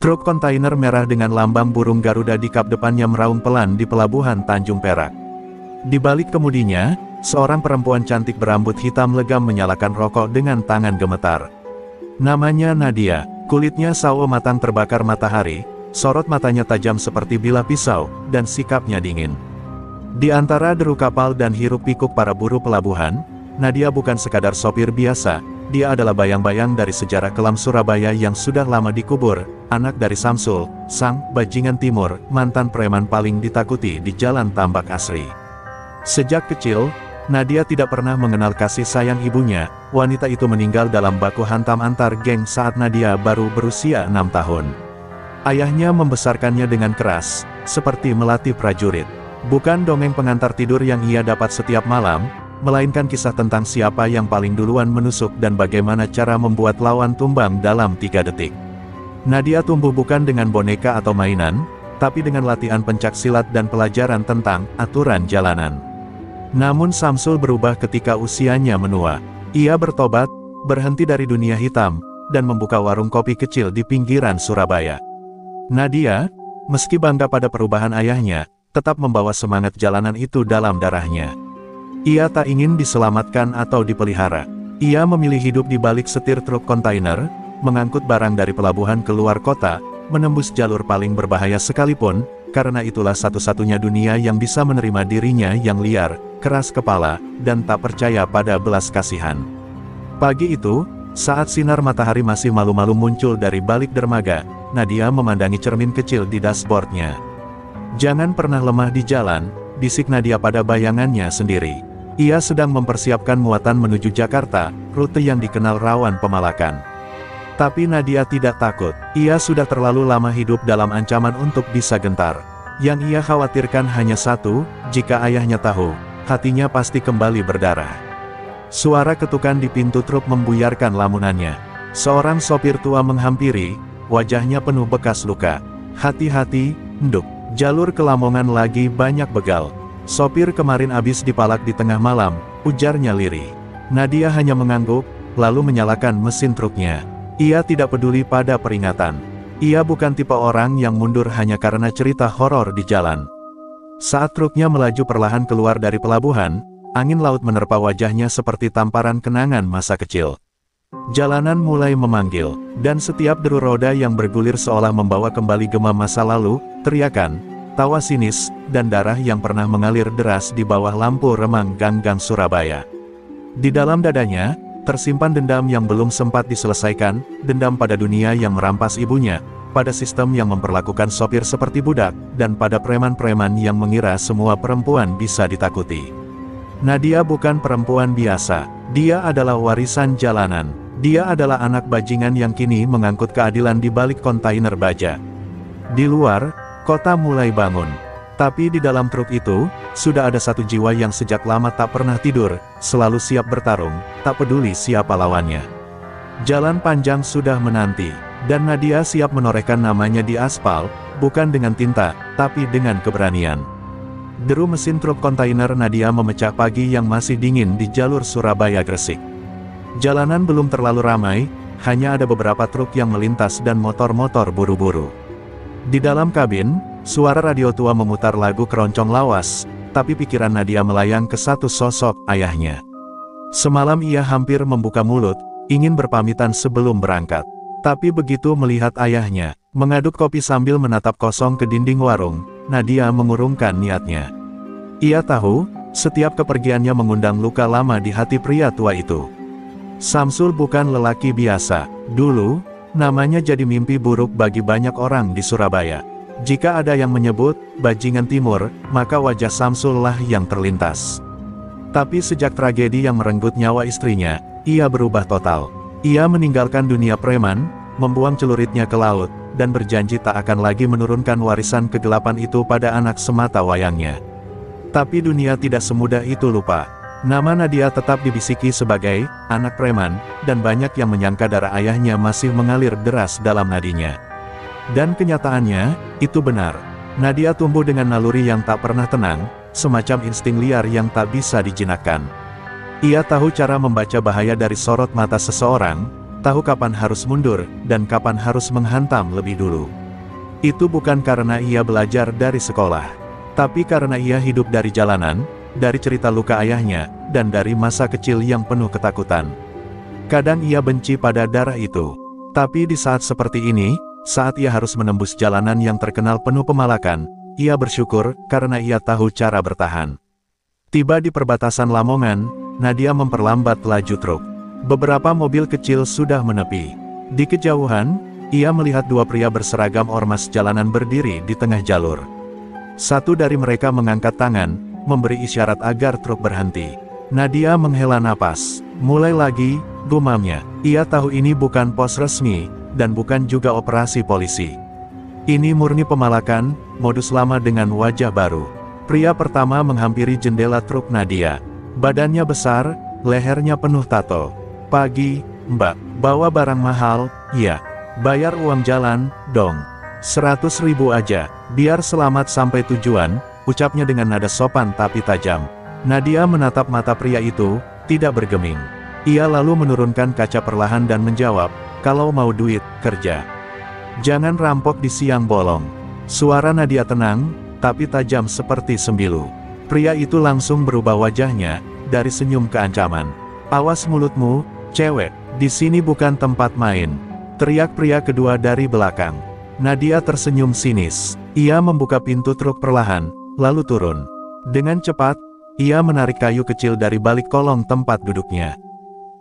Truk kontainer merah dengan lambang burung Garuda di kap depannya meraung pelan di pelabuhan Tanjung Perak. Di balik kemudinya, seorang perempuan cantik berambut hitam legam menyalakan rokok dengan tangan gemetar. Namanya Nadia, kulitnya sawo matang terbakar matahari, sorot matanya tajam seperti bilah pisau, dan sikapnya dingin. Di antara deru kapal dan hiruk-pikuk para buruh pelabuhan, Nadia bukan sekadar sopir biasa, dia adalah bayang-bayang dari sejarah kelam Surabaya yang sudah lama dikubur, anak dari Samsul, sang bajingan timur, mantan preman paling ditakuti di Jalan Tambak Asri. Sejak kecil, Nadia tidak pernah mengenal kasih sayang ibunya. Wanita itu meninggal dalam baku hantam antar geng saat Nadia baru berusia 6 tahun. Ayahnya membesarkannya dengan keras, seperti melatih prajurit. Bukan dongeng pengantar tidur yang ia dapat setiap malam, melainkan kisah tentang siapa yang paling duluan menusuk dan bagaimana cara membuat lawan tumbang dalam 3 detik. Nadia tumbuh bukan dengan boneka atau mainan, tapi dengan latihan pencaksilat dan pelajaran tentang aturan jalanan. Namun Samsul berubah ketika usianya menua. Ia bertobat, berhenti dari dunia hitam, dan membuka warung kopi kecil di pinggiran Surabaya. Nadia, meski bangga pada perubahan ayahnya, tetap membawa semangat jalanan itu dalam darahnya. Ia tak ingin diselamatkan atau dipelihara. Ia memilih hidup di balik setir truk kontainer, mengangkut barang dari pelabuhan ke luar kota, menembus jalur paling berbahaya sekalipun, karena itulah satu-satunya dunia yang bisa menerima dirinya yang liar, keras kepala, dan tak percaya pada belas kasihan. Pagi itu, saat sinar matahari masih malu-malu muncul dari balik dermaga, Nadia memandangi cermin kecil di dashboardnya. "Jangan pernah lemah di jalan," bisik Nadia pada bayangannya sendiri. Ia sedang mempersiapkan muatan menuju Jakarta, rute yang dikenal rawan pemalakan. Tapi Nadia tidak takut, ia sudah terlalu lama hidup dalam ancaman untuk bisa gentar. Yang ia khawatirkan hanya satu, jika ayahnya tahu, hatinya pasti kembali berdarah. Suara ketukan di pintu truk membuyarkan lamunannya. Seorang sopir tua menghampiri, wajahnya penuh bekas luka. "Hati-hati, Nduk, jalur ke Lamongan lagi banyak begal. Sopir kemarin abis dipalak di tengah malam," ujarnya lirih. Nadia hanya mengangguk, lalu menyalakan mesin truknya. Ia tidak peduli pada peringatan. Ia bukan tipe orang yang mundur hanya karena cerita horor di jalan. Saat truknya melaju perlahan keluar dari pelabuhan, angin laut menerpa wajahnya seperti tamparan kenangan masa kecil. Jalanan mulai memanggil, dan setiap deru roda yang bergulir seolah membawa kembali gema masa lalu, teriakan, tawa sinis, dan darah yang pernah mengalir deras di bawah lampu remang gang-gang Surabaya. Di dalam dadanya, tersimpan dendam yang belum sempat diselesaikan, dendam pada dunia yang merampas ibunya, pada sistem yang memperlakukan sopir seperti budak, dan pada preman-preman yang mengira semua perempuan bisa ditakuti. Nadia bukan perempuan biasa, dia adalah warisan jalanan. Dia adalah anak bajingan yang kini mengangkut keadilan di balik kontainer baja. Di luar, kota mulai bangun. Tapi di dalam truk itu, sudah ada satu jiwa yang sejak lama tak pernah tidur, selalu siap bertarung, tak peduli siapa lawannya. Jalan panjang sudah menanti, dan Nadia siap menorehkan namanya di aspal, bukan dengan tinta, tapi dengan keberanian. Deru mesin truk kontainer Nadia memecah pagi yang masih dingin di jalur Surabaya-Gresik. Jalanan belum terlalu ramai, hanya ada beberapa truk yang melintas dan motor-motor buru-buru. Di dalam kabin, suara radio tua memutar lagu keroncong lawas, tapi pikiran Nadia melayang ke satu sosok, ayahnya. Semalam ia hampir membuka mulut, ingin berpamitan sebelum berangkat. Tapi begitu melihat ayahnya, mengaduk kopi sambil menatap kosong ke dinding warung, Nadia mengurungkan niatnya. Ia tahu, setiap kepergiannya mengundang luka lama di hati pria tua itu. Samsul bukan lelaki biasa. Dulu, namanya jadi mimpi buruk bagi banyak orang di Surabaya. Jika ada yang menyebut bajingan timur, maka wajah Samsul lah yang terlintas. Tapi sejak tragedi yang merenggut nyawa istrinya, ia berubah total. Ia meninggalkan dunia preman, membuang celuritnya ke laut, dan berjanji tak akan lagi menurunkan warisan kegelapan itu pada anak semata wayangnya. Tapi dunia tidak semudah itu lupa. Nama Nadia tetap dibisiki sebagai anak preman, dan banyak yang menyangka darah ayahnya masih mengalir deras dalam nadinya. Dan kenyataannya, itu benar. Nadia tumbuh dengan naluri yang tak pernah tenang, semacam insting liar yang tak bisa dijinakkan. Ia tahu cara membaca bahaya dari sorot mata seseorang, tahu kapan harus mundur, dan kapan harus menghantam lebih dulu. Itu bukan karena ia belajar dari sekolah, tapi karena ia hidup dari jalanan, dari cerita luka ayahnya, dan dari masa kecil yang penuh ketakutan. Kadang ia benci pada darah itu. Tapi di saat seperti ini, saat ia harus menembus jalanan yang terkenal penuh pemalakan, ia bersyukur karena ia tahu cara bertahan. Tiba di perbatasan Lamongan, Nadia memperlambat laju truk. Beberapa mobil kecil sudah menepi. Di kejauhan, ia melihat dua pria berseragam ormas jalanan berdiri di tengah jalur. Satu dari mereka mengangkat tangan, memberi isyarat agar truk berhenti. Nadia menghela napas. Mulai lagi, gumamnya. Ia tahu ini bukan pos resmi, dan bukan juga operasi polisi. Ini murni pemalakan, modus lama dengan wajah baru. Pria pertama menghampiri jendela truk Nadia. Badannya besar, lehernya penuh tato. Pagi, Mbak, bawa barang mahal, ya. Bayar uang jalan, dong. 100.000 aja, biar selamat sampai tujuan, ucapnya dengan nada sopan tapi tajam. Nadia menatap mata pria itu, tidak bergeming. Ia lalu menurunkan kaca perlahan dan menjawab, kalau mau duit, kerja. Jangan rampok di siang bolong. Suara Nadia tenang, tapi tajam seperti sembilu. Pria itu langsung berubah wajahnya, dari senyum ke ancaman. Awas mulutmu, cewek, di sini bukan tempat main. Teriak pria kedua dari belakang. Nadia tersenyum sinis. Ia membuka pintu truk perlahan, lalu turun. Dengan cepat, ia menarik kayu kecil dari balik kolong tempat duduknya.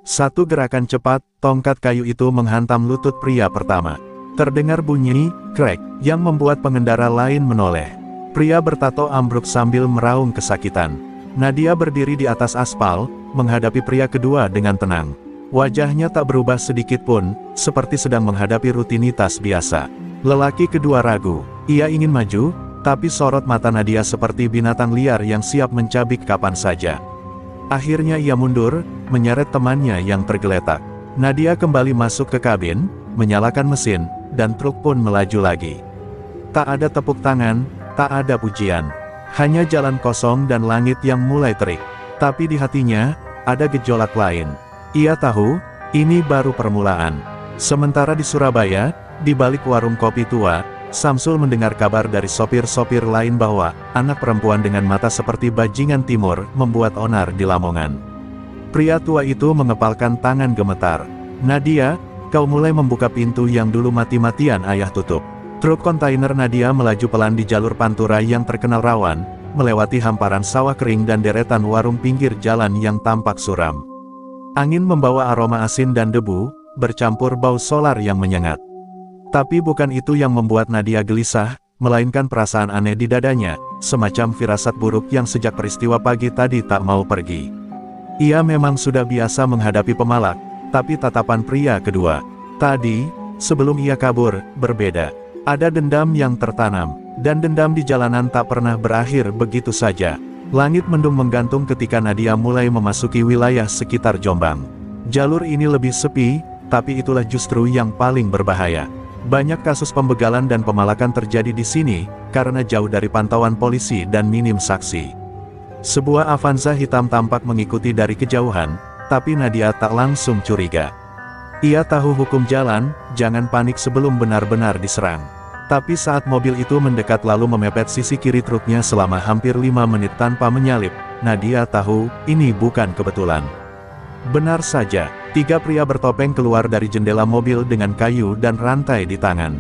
Satu gerakan cepat, tongkat kayu itu menghantam lutut pria pertama. Terdengar bunyi, krek, yang membuat pengendara lain menoleh. Pria bertato ambruk sambil meraung kesakitan. Nadia berdiri di atas aspal, menghadapi pria kedua dengan tenang. Wajahnya tak berubah sedikit pun, seperti sedang menghadapi rutinitas biasa. Lelaki kedua ragu. Ia ingin maju, tapi sorot mata Nadia seperti binatang liar yang siap mencabik kapan saja. Akhirnya ia mundur, menyeret temannya yang tergeletak. Nadia kembali masuk ke kabin, menyalakan mesin, dan truk pun melaju lagi. Tak ada tepuk tangan, tak ada pujian. Hanya jalan kosong dan langit yang mulai terik. Tapi di hatinya, ada gejolak lain. Ia tahu, ini baru permulaan. Sementara di Surabaya, di balik warung kopi tua, Samsul mendengar kabar dari sopir-sopir lain bahwa anak perempuan dengan mata seperti bajingan timur membuat onar di Lamongan. Pria tua itu mengepalkan tangan gemetar. Nadia, kau mulai membuka pintu yang dulu mati-matian ayah tutup. Truk kontainer Nadia melaju pelan di jalur pantura yang terkenal rawan, melewati hamparan sawah kering dan deretan warung pinggir jalan yang tampak suram. Angin membawa aroma asin dan debu, bercampur bau solar yang menyengat. Tapi bukan itu yang membuat Nadia gelisah, melainkan perasaan aneh di dadanya, semacam firasat buruk yang sejak peristiwa pagi tadi tak mau pergi. Ia memang sudah biasa menghadapi pemalak, tapi tatapan pria kedua tadi, sebelum ia kabur, berbeda. Ada dendam yang tertanam, dan dendam di jalanan tak pernah berakhir begitu saja. Langit mendung menggantung ketika Nadia mulai memasuki wilayah sekitar Jombang. Jalur ini lebih sepi, tapi itulah justru yang paling berbahaya. Banyak kasus pembegalan dan pemalakan terjadi di sini, karena jauh dari pantauan polisi dan minim saksi. Sebuah Avanza hitam tampak mengikuti dari kejauhan, tapi Nadia tak langsung curiga. Ia tahu hukum jalan, jangan panik sebelum benar-benar diserang. Tapi saat mobil itu mendekat lalu memepet sisi kiri truknya selama hampir 5 menit tanpa menyalip, Nadia tahu, ini bukan kebetulan. Benar saja, 3 pria bertopeng keluar dari jendela mobil dengan kayu dan rantai di tangan.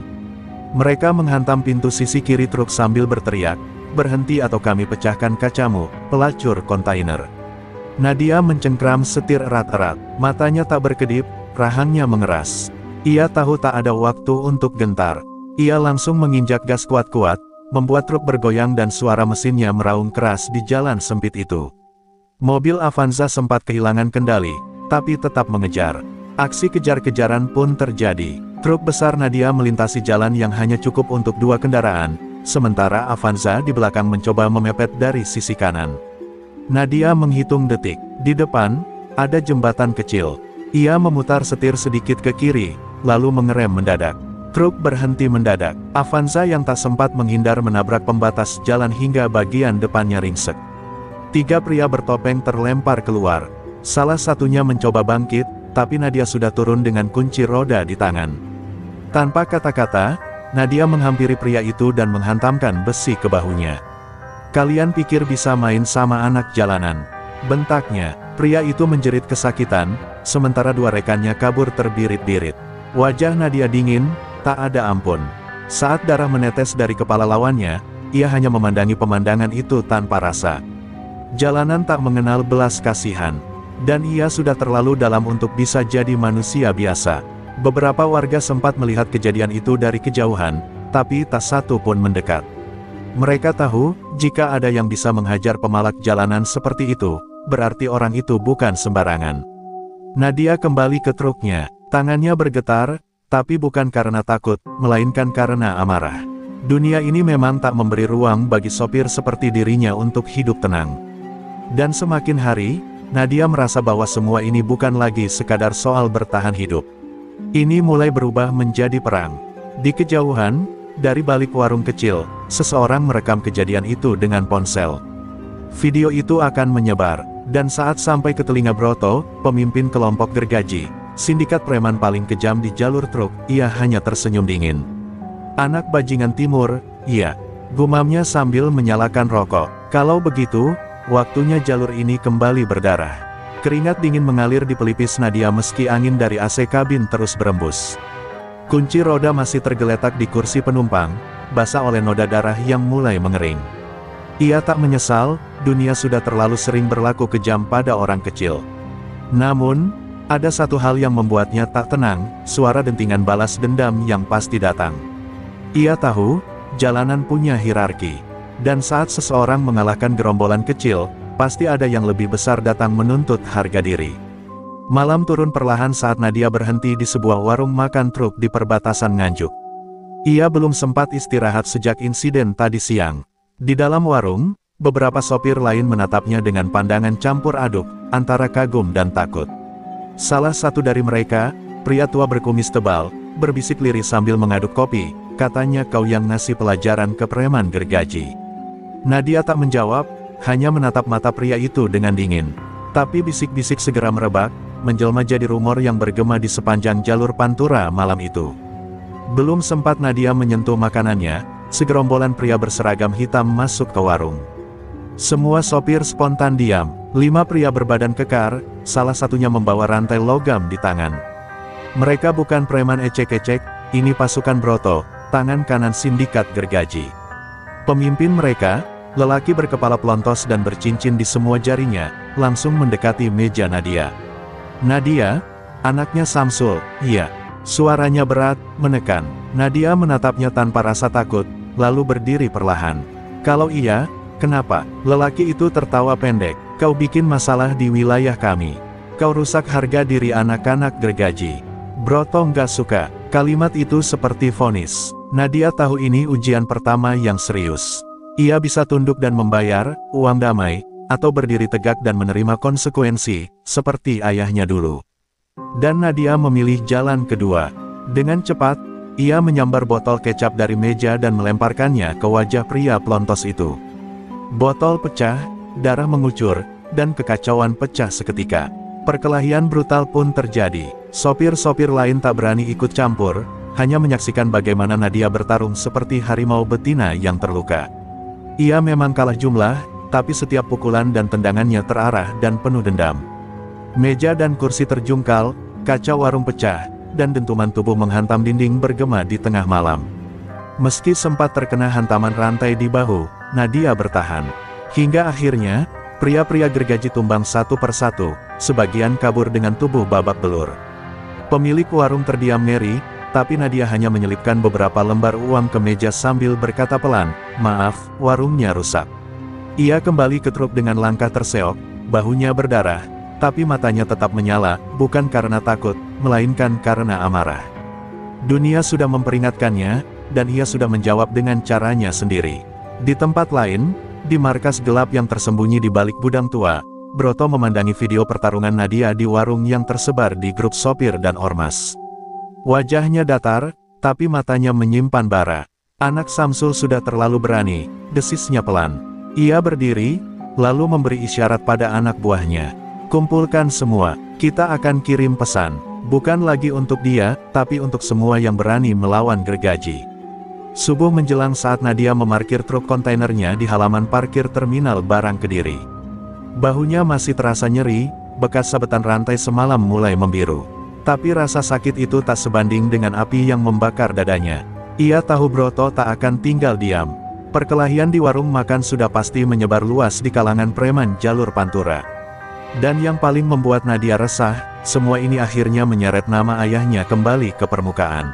Mereka menghantam pintu sisi kiri truk sambil berteriak, berhenti atau kami pecahkan kacamu, pelacur kontainer. Nadia mencengkram setir erat-erat, matanya tak berkedip, rahangnya mengeras. Ia tahu tak ada waktu untuk gentar. Ia langsung menginjak gas kuat-kuat, membuat truk bergoyang dan suara mesinnya meraung keras di jalan sempit itu. Mobil Avanza sempat kehilangan kendali, tapi tetap mengejar. Aksi kejar-kejaran pun terjadi. Truk besar Nadia melintasi jalan yang hanya cukup untuk 2 kendaraan, sementara Avanza di belakang mencoba memepet dari sisi kanan. Nadia menghitung detik. Di depan, ada jembatan kecil. Ia memutar setir sedikit ke kiri, lalu mengerem mendadak. Truk berhenti mendadak. Avanza yang tak sempat menghindar menabrak pembatas jalan hingga bagian depannya ringsek. 3 pria bertopeng terlempar keluar. Salah satunya mencoba bangkit, tapi Nadia sudah turun dengan kunci roda di tangan. Tanpa kata-kata, Nadia menghampiri pria itu dan menghantamkan besi ke bahunya. "Kalian pikir bisa main sama anak jalanan?" bentaknya. Pria itu menjerit kesakitan, sementara dua rekannya kabur terbirit-birit. Wajah Nadia dingin, tak ada ampun. Saat darah menetes dari kepala lawannya, ia hanya memandangi pemandangan itu tanpa rasa. Jalanan tak mengenal belas kasihan, dan ia sudah terlalu dalam untuk bisa jadi manusia biasa. Beberapa warga sempat melihat kejadian itu dari kejauhan, tapi tak satu pun mendekat. Mereka tahu, jika ada yang bisa menghajar pemalak jalanan seperti itu, berarti orang itu bukan sembarangan. Nadia kembali ke truknya, tangannya bergetar, tapi bukan karena takut, melainkan karena amarah. Dunia ini memang tak memberi ruang bagi sopir seperti dirinya untuk hidup tenang. Dan semakin hari, Nadia merasa bahwa semua ini bukan lagi sekadar soal bertahan hidup. Ini mulai berubah menjadi perang. Di kejauhan, dari balik warung kecil, seseorang merekam kejadian itu dengan ponsel. Video itu akan menyebar, dan saat sampai ke telinga Broto, pemimpin kelompok gergaji, sindikat preman paling kejam di jalur truk, ia hanya tersenyum dingin. "Anak bajingan timur, iya," gumamnya sambil menyalakan rokok. "Kalau begitu, waktunya jalur ini kembali berdarah." Keringat dingin mengalir di pelipis Nadia meski angin dari AC kabin terus berembus. Kunci roda masih tergeletak di kursi penumpang, basah oleh noda darah yang mulai mengering. Ia tak menyesal, dunia sudah terlalu sering berlaku kejam pada orang kecil. Namun, ada satu hal yang membuatnya tak tenang, suara dentingan balas dendam yang pasti datang. Ia tahu, jalanan punya hierarki. Dan saat seseorang mengalahkan gerombolan kecil, pasti ada yang lebih besar datang menuntut harga diri. Malam turun perlahan saat Nadia berhenti di sebuah warung makan truk di perbatasan Nganjuk. Ia belum sempat istirahat sejak insiden tadi siang. Di dalam warung, beberapa sopir lain menatapnya dengan pandangan campur aduk, antara kagum dan takut. Salah satu dari mereka, pria tua berkumis tebal, berbisik lirih sambil mengaduk kopi, "Katanya kau yang ngasih pelajaran ke preman gergaji." Nadia tak menjawab, hanya menatap mata pria itu dengan dingin. Tapi bisik-bisik segera merebak, menjelma jadi rumor yang bergema di sepanjang jalur Pantura malam itu. Belum sempat Nadia menyentuh makanannya, segerombolan pria berseragam hitam masuk ke warung. Semua sopir spontan diam. 5 pria berbadan kekar, salah satunya membawa rantai logam di tangan. Mereka bukan preman ecek-ecek, ini pasukan Broto, tangan kanan sindikat gergaji. Pemimpin mereka, lelaki berkepala pelontos dan bercincin di semua jarinya, langsung mendekati meja Nadia. "Nadia, anaknya Samsul, iya." Suaranya berat, menekan. Nadia menatapnya tanpa rasa takut, lalu berdiri perlahan. "Kalau iya, kenapa?" Lelaki itu tertawa pendek. "Kau bikin masalah di wilayah kami. Kau rusak harga diri anak-anak gergaji." Broto nggak suka. Kalimat itu seperti vonis. Nadia tahu ini ujian pertama yang serius. Ia bisa tunduk dan membayar uang damai, atau berdiri tegak dan menerima konsekuensi, seperti ayahnya dulu. Dan Nadia memilih jalan kedua. Dengan cepat, ia menyambar botol kecap dari meja dan melemparkannya ke wajah pria pelontos itu. Botol pecah, darah mengucur, dan kekacauan pecah seketika. Perkelahian brutal pun terjadi. Sopir-sopir lain tak berani ikut campur, hanya menyaksikan bagaimana Nadia bertarung seperti harimau betina yang terluka. Ia memang kalah jumlah, tapi setiap pukulan dan tendangannya terarah dan penuh dendam. Meja dan kursi terjungkal, kaca warung pecah, dan dentuman tubuh menghantam dinding bergema di tengah malam. Meski sempat terkena hantaman rantai di bahu, Nadia bertahan. Hingga akhirnya, pria-pria gergaji tumbang satu persatu, sebagian kabur dengan tubuh babak belur. Pemilik warung terdiam ngeri, tapi Nadia hanya menyelipkan beberapa lembar uang ke meja sambil berkata pelan, "Maaf, warungnya rusak." Ia kembali ke truk dengan langkah terseok, bahunya berdarah, tapi matanya tetap menyala, bukan karena takut, melainkan karena amarah. Dunia sudah memperingatkannya, dan ia sudah menjawab dengan caranya sendiri. Di tempat lain, di markas gelap yang tersembunyi di balik gudang tua, Broto memandangi video pertarungan Nadia di warung yang tersebar di grup sopir dan ormas. Wajahnya datar, tapi matanya menyimpan bara. Anak Samsul sudah terlalu berani, desisnya pelan. Ia berdiri, lalu memberi isyarat pada anak buahnya. Kumpulkan semua, kita akan kirim pesan. Bukan lagi untuk dia, tapi untuk semua yang berani melawan gergaji. Subuh menjelang saat Nadia memarkir truk kontainernya di halaman parkir terminal barang Kediri. Bahunya masih terasa nyeri, bekas sabetan rantai semalam mulai membiru. Tapi rasa sakit itu tak sebanding dengan api yang membakar dadanya. Ia tahu Broto tak akan tinggal diam. Perkelahian di warung makan sudah pasti menyebar luas di kalangan preman jalur Pantura. Dan yang paling membuat Nadia resah, semua ini akhirnya menyeret nama ayahnya kembali ke permukaan.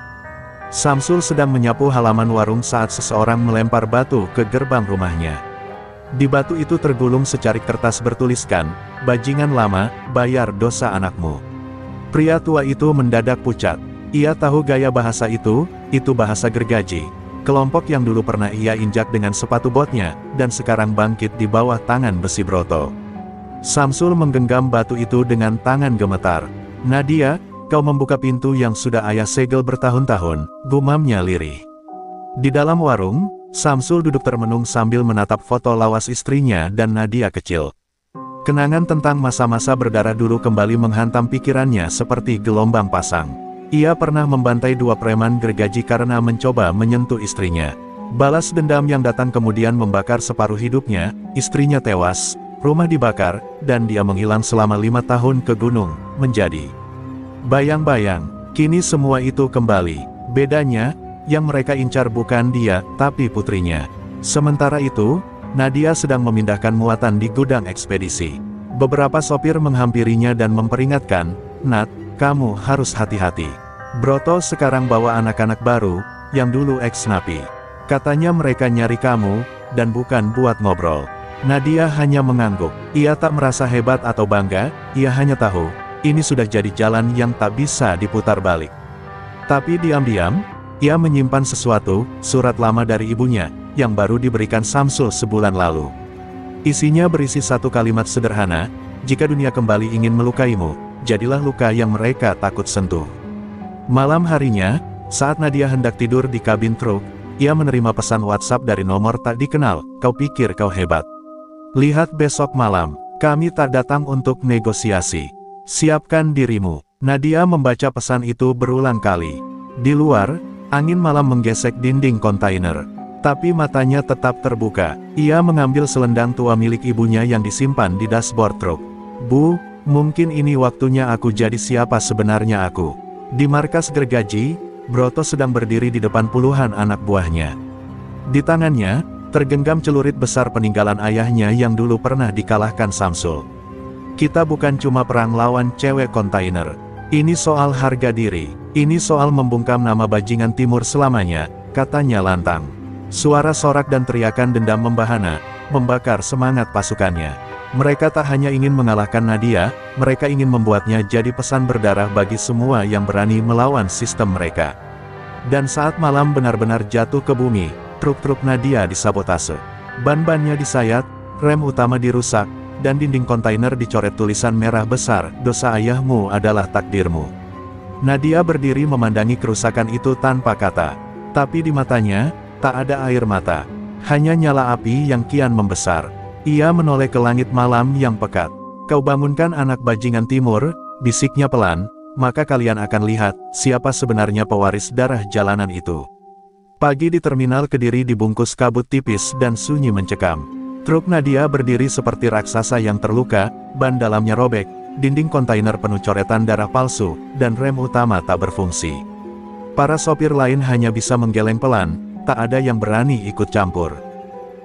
Samsul sedang menyapu halaman warung saat seseorang melempar batu ke gerbang rumahnya. Di batu itu tergulung secarik kertas bertuliskan, "Bajingan lama, bayar dosa anakmu." Pria tua itu mendadak pucat. Ia tahu gaya bahasa itu bahasa gergaji. Kelompok yang dulu pernah ia injak dengan sepatu botnya, dan sekarang bangkit di bawah tangan besi Broto. Samsul menggenggam batu itu dengan tangan gemetar. "Nadia, kau membuka pintu yang sudah ayah segel bertahun-tahun," gumamnya lirih. Di dalam warung, Samsul duduk termenung sambil menatap foto lawas istrinya dan Nadia kecil. Kenangan tentang masa-masa berdarah dulu kembali menghantam pikirannya seperti gelombang pasang. Ia pernah membantai 2 preman gergaji karena mencoba menyentuh istrinya. Balas dendam yang datang kemudian membakar separuh hidupnya, istrinya tewas, rumah dibakar, dan dia menghilang selama 5 tahun ke gunung, menjadi bayang-bayang. Kini semua itu kembali. Bedanya, yang mereka incar bukan dia, tapi putrinya. Sementara itu, Nadia sedang memindahkan muatan di gudang ekspedisi. Beberapa sopir menghampirinya dan memperingatkan, "Nat, kamu harus hati-hati. Broto sekarang bawa anak-anak baru, yang dulu ex-napi. Katanya mereka nyari kamu, dan bukan buat ngobrol." Nadia hanya mengangguk. Ia tak merasa hebat atau bangga, ia hanya tahu, ini sudah jadi jalan yang tak bisa diputar balik. Tapi diam-diam, ia menyimpan sesuatu, surat lama dari ibunya, yang baru diberikan Samsul sebulan lalu. Isinya berisi satu kalimat sederhana, "Jika dunia kembali ingin melukaimu, jadilah luka yang mereka takut sentuh." Malam harinya, saat Nadia hendak tidur di kabin truk, ia menerima pesan WhatsApp dari nomor tak dikenal, "Kau pikir kau hebat? Lihat besok malam, kami tak datang untuk negosiasi. Siapkan dirimu." Nadia membaca pesan itu berulang kali. Di luar, angin malam menggesek dinding kontainer. Tapi matanya tetap terbuka. Ia mengambil selendang tua milik ibunya yang disimpan di dashboard truk. "Bu, mungkin ini waktunya aku jadi siapa sebenarnya aku." Di markas gergaji, Broto sedang berdiri di depan puluhan anak buahnya. Di tangannya, tergenggam celurit besar peninggalan ayahnya yang dulu pernah dikalahkan Samsul. "Kita bukan cuma perang lawan cewek kontainer. Ini soal harga diri. Ini soal membungkam nama bajingan timur selamanya," katanya lantang. Suara sorak dan teriakan dendam membahana, membakar semangat pasukannya. Mereka tak hanya ingin mengalahkan Nadia, mereka ingin membuatnya jadi pesan berdarah bagi semua yang berani melawan sistem mereka. Dan saat malam benar-benar jatuh ke bumi, truk-truk Nadia disabotase. Ban-bannya disayat, rem utama dirusak, dan dinding kontainer dicoret tulisan merah besar, "Dosa ayahmu adalah takdirmu." Nadia berdiri memandangi kerusakan itu tanpa kata. Tapi di matanya, tak ada air mata. Hanya nyala api yang kian membesar. Ia menoleh ke langit malam yang pekat. "Kau bangunkan anak bajingan timur," bisiknya pelan, "maka kalian akan lihat, siapa sebenarnya pewaris darah jalanan itu." Pagi di terminal Kediri dibungkus kabut tipis dan sunyi mencekam. Truk Nadia berdiri seperti raksasa yang terluka, ban dalamnya robek, dinding kontainer penuh coretan darah palsu, dan rem utama tak berfungsi. Para sopir lain hanya bisa menggeleng pelan, tak ada yang berani ikut campur.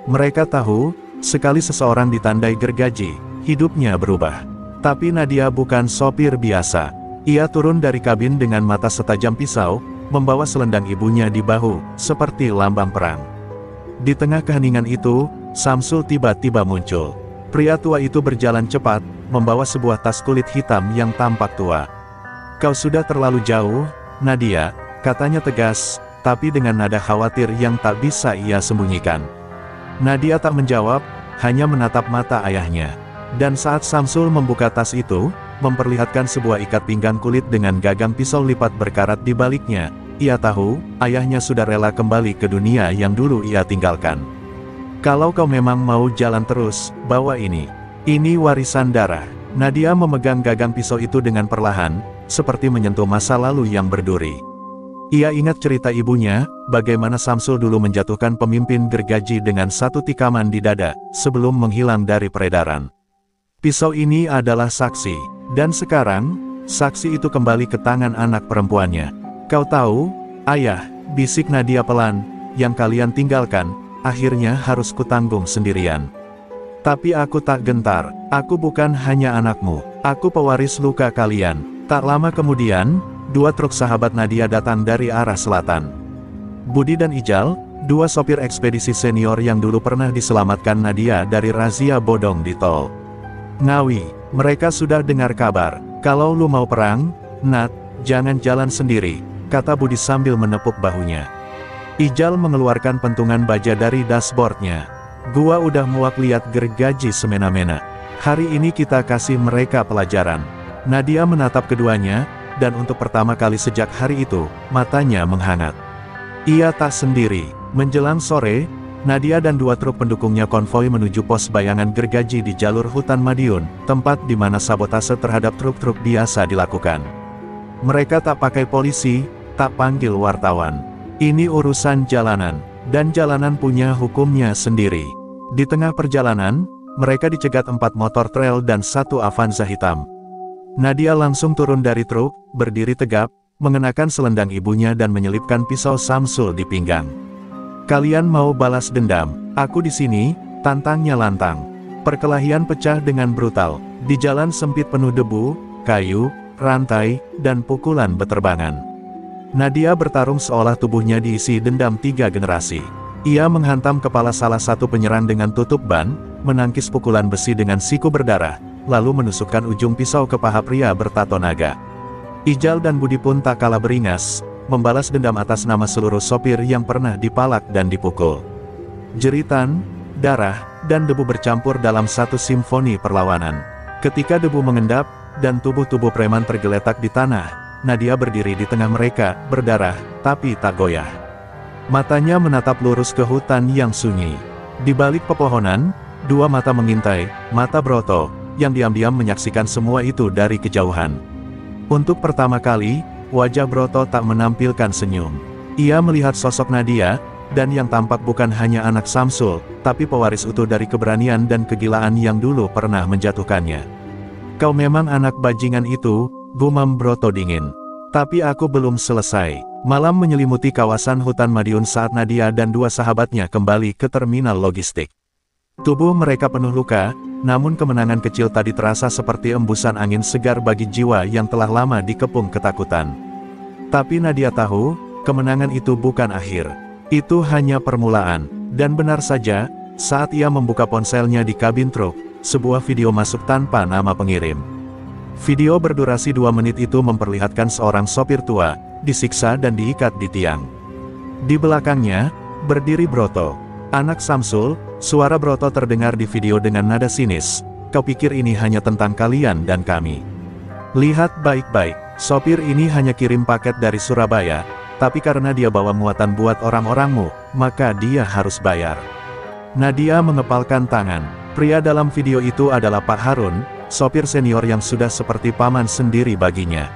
Mereka tahu, sekali seseorang ditandai gergaji, hidupnya berubah. Tapi Nadia bukan sopir biasa. Ia turun dari kabin dengan mata setajam pisau, membawa selendang ibunya di bahu, seperti lambang perang. Di tengah keheningan itu, Samsul tiba-tiba muncul. Pria tua itu berjalan cepat, membawa sebuah tas kulit hitam yang tampak tua. "Kau sudah terlalu jauh, Nadia," katanya tegas, tapi dengan nada khawatir yang tak bisa ia sembunyikan. Nadia tak menjawab, hanya menatap mata ayahnya. Dan saat Samsul membuka tas itu, memperlihatkan sebuah ikat pinggang kulit dengan gagang pisau lipat berkarat di baliknya, ia tahu, ayahnya sudah rela kembali ke dunia yang dulu ia tinggalkan. "Kalau kau memang mau jalan terus, bawa ini. Ini warisan darah. Nadia memegang gagang pisau itu dengan perlahan, seperti menyentuh masa lalu yang berduri. Ia ingat cerita ibunya, bagaimana Samsul dulu menjatuhkan pemimpin gergaji dengan satu tikaman di dada, sebelum menghilang dari peredaran. Pisau ini adalah saksi, dan sekarang, saksi itu kembali ke tangan anak perempuannya. Kau tahu, ayah, bisik Nadia pelan, yang kalian tinggalkan, akhirnya harus kutanggung sendirian. Tapi aku tak gentar, aku bukan hanya anakmu, aku pewaris luka kalian. Tak lama kemudian, dua truk sahabat Nadia datang dari arah selatan. Budi dan Ijal, dua sopir ekspedisi senior yang dulu pernah diselamatkan Nadia dari razia bodong di tol. Ngawi, mereka sudah dengar kabar, kalau lu mau perang, Nat, jangan jalan sendiri, kata Budi sambil menepuk bahunya. Ijal mengeluarkan pentungan baja dari dashboardnya. Gua udah muak lihat gergaji semena-mena. Hari ini kita kasih mereka pelajaran. Nadia menatap keduanya, dan untuk pertama kali sejak hari itu, matanya menghangat. Ia tak sendiri. Menjelang sore, Nadia dan dua truk pendukungnya konvoi menuju pos bayangan gergaji di jalur hutan Madiun, tempat di mana sabotase terhadap truk-truk biasa dilakukan. Mereka tak pakai polisi, tak panggil wartawan. Ini urusan jalanan, dan jalanan punya hukumnya sendiri. Di tengah perjalanan, mereka dicegat 4 motor trail dan 1 Avanza hitam. Nadia langsung turun dari truk, berdiri tegap, mengenakan selendang ibunya dan menyelipkan pisau Samsul di pinggang. Kalian mau balas dendam, aku di sini, tantangnya lantang. Perkelahian pecah dengan brutal, di jalan sempit penuh debu, kayu, rantai, dan pukulan beterbangan. Nadia bertarung seolah tubuhnya diisi dendam 3 generasi. Ia menghantam kepala salah satu penyerang dengan tutup ban, menangkis pukulan besi dengan siku berdarah, lalu menusukkan ujung pisau ke paha pria bertato naga. Ijal dan Budi pun tak kalah beringas, membalas dendam atas nama seluruh sopir yang pernah dipalak dan dipukul. Jeritan, darah, dan debu bercampur dalam satu simfoni perlawanan. Ketika debu mengendap, dan tubuh-tubuh preman tergeletak di tanah, Nadia berdiri di tengah mereka, berdarah, tapi tak goyah. Matanya menatap lurus ke hutan yang sunyi. Di balik pepohonan, dua mata mengintai, mata Broto, yang diam-diam menyaksikan semua itu dari kejauhan. Untuk pertama kali, wajah Broto tak menampilkan senyum. Ia melihat sosok Nadia, dan yang tampak bukan hanya anak Samsul, tapi pewaris utuh dari keberanian dan kegilaan yang dulu pernah menjatuhkannya. Kau memang anak bajingan itu, gumam Broto dingin. Tapi aku belum selesai. Malam menyelimuti kawasan hutan Madiun saat Nadia dan dua sahabatnya kembali ke terminal logistik. Tubuh mereka penuh luka, namun kemenangan kecil tadi terasa seperti embusan angin segar bagi jiwa yang telah lama dikepung ketakutan. Tapi Nadia tahu, kemenangan itu bukan akhir. Itu hanya permulaan. Dan benar saja, saat ia membuka ponselnya di kabin truk, sebuah video masuk tanpa nama pengirim. Video berdurasi 2 menit itu memperlihatkan seorang sopir tua, disiksa dan diikat di tiang. Di belakangnya, berdiri Broto, anak Samsul. Suara Broto terdengar di video dengan nada sinis. Kau pikir ini hanya tentang kalian dan kami? Lihat baik-baik, sopir ini hanya kirim paket dari Surabaya, tapi karena dia bawa muatan buat orang-orangmu, maka dia harus bayar. Nadia mengepalkan tangan. Pria dalam video itu adalah Pak Harun, sopir senior yang sudah seperti paman sendiri baginya.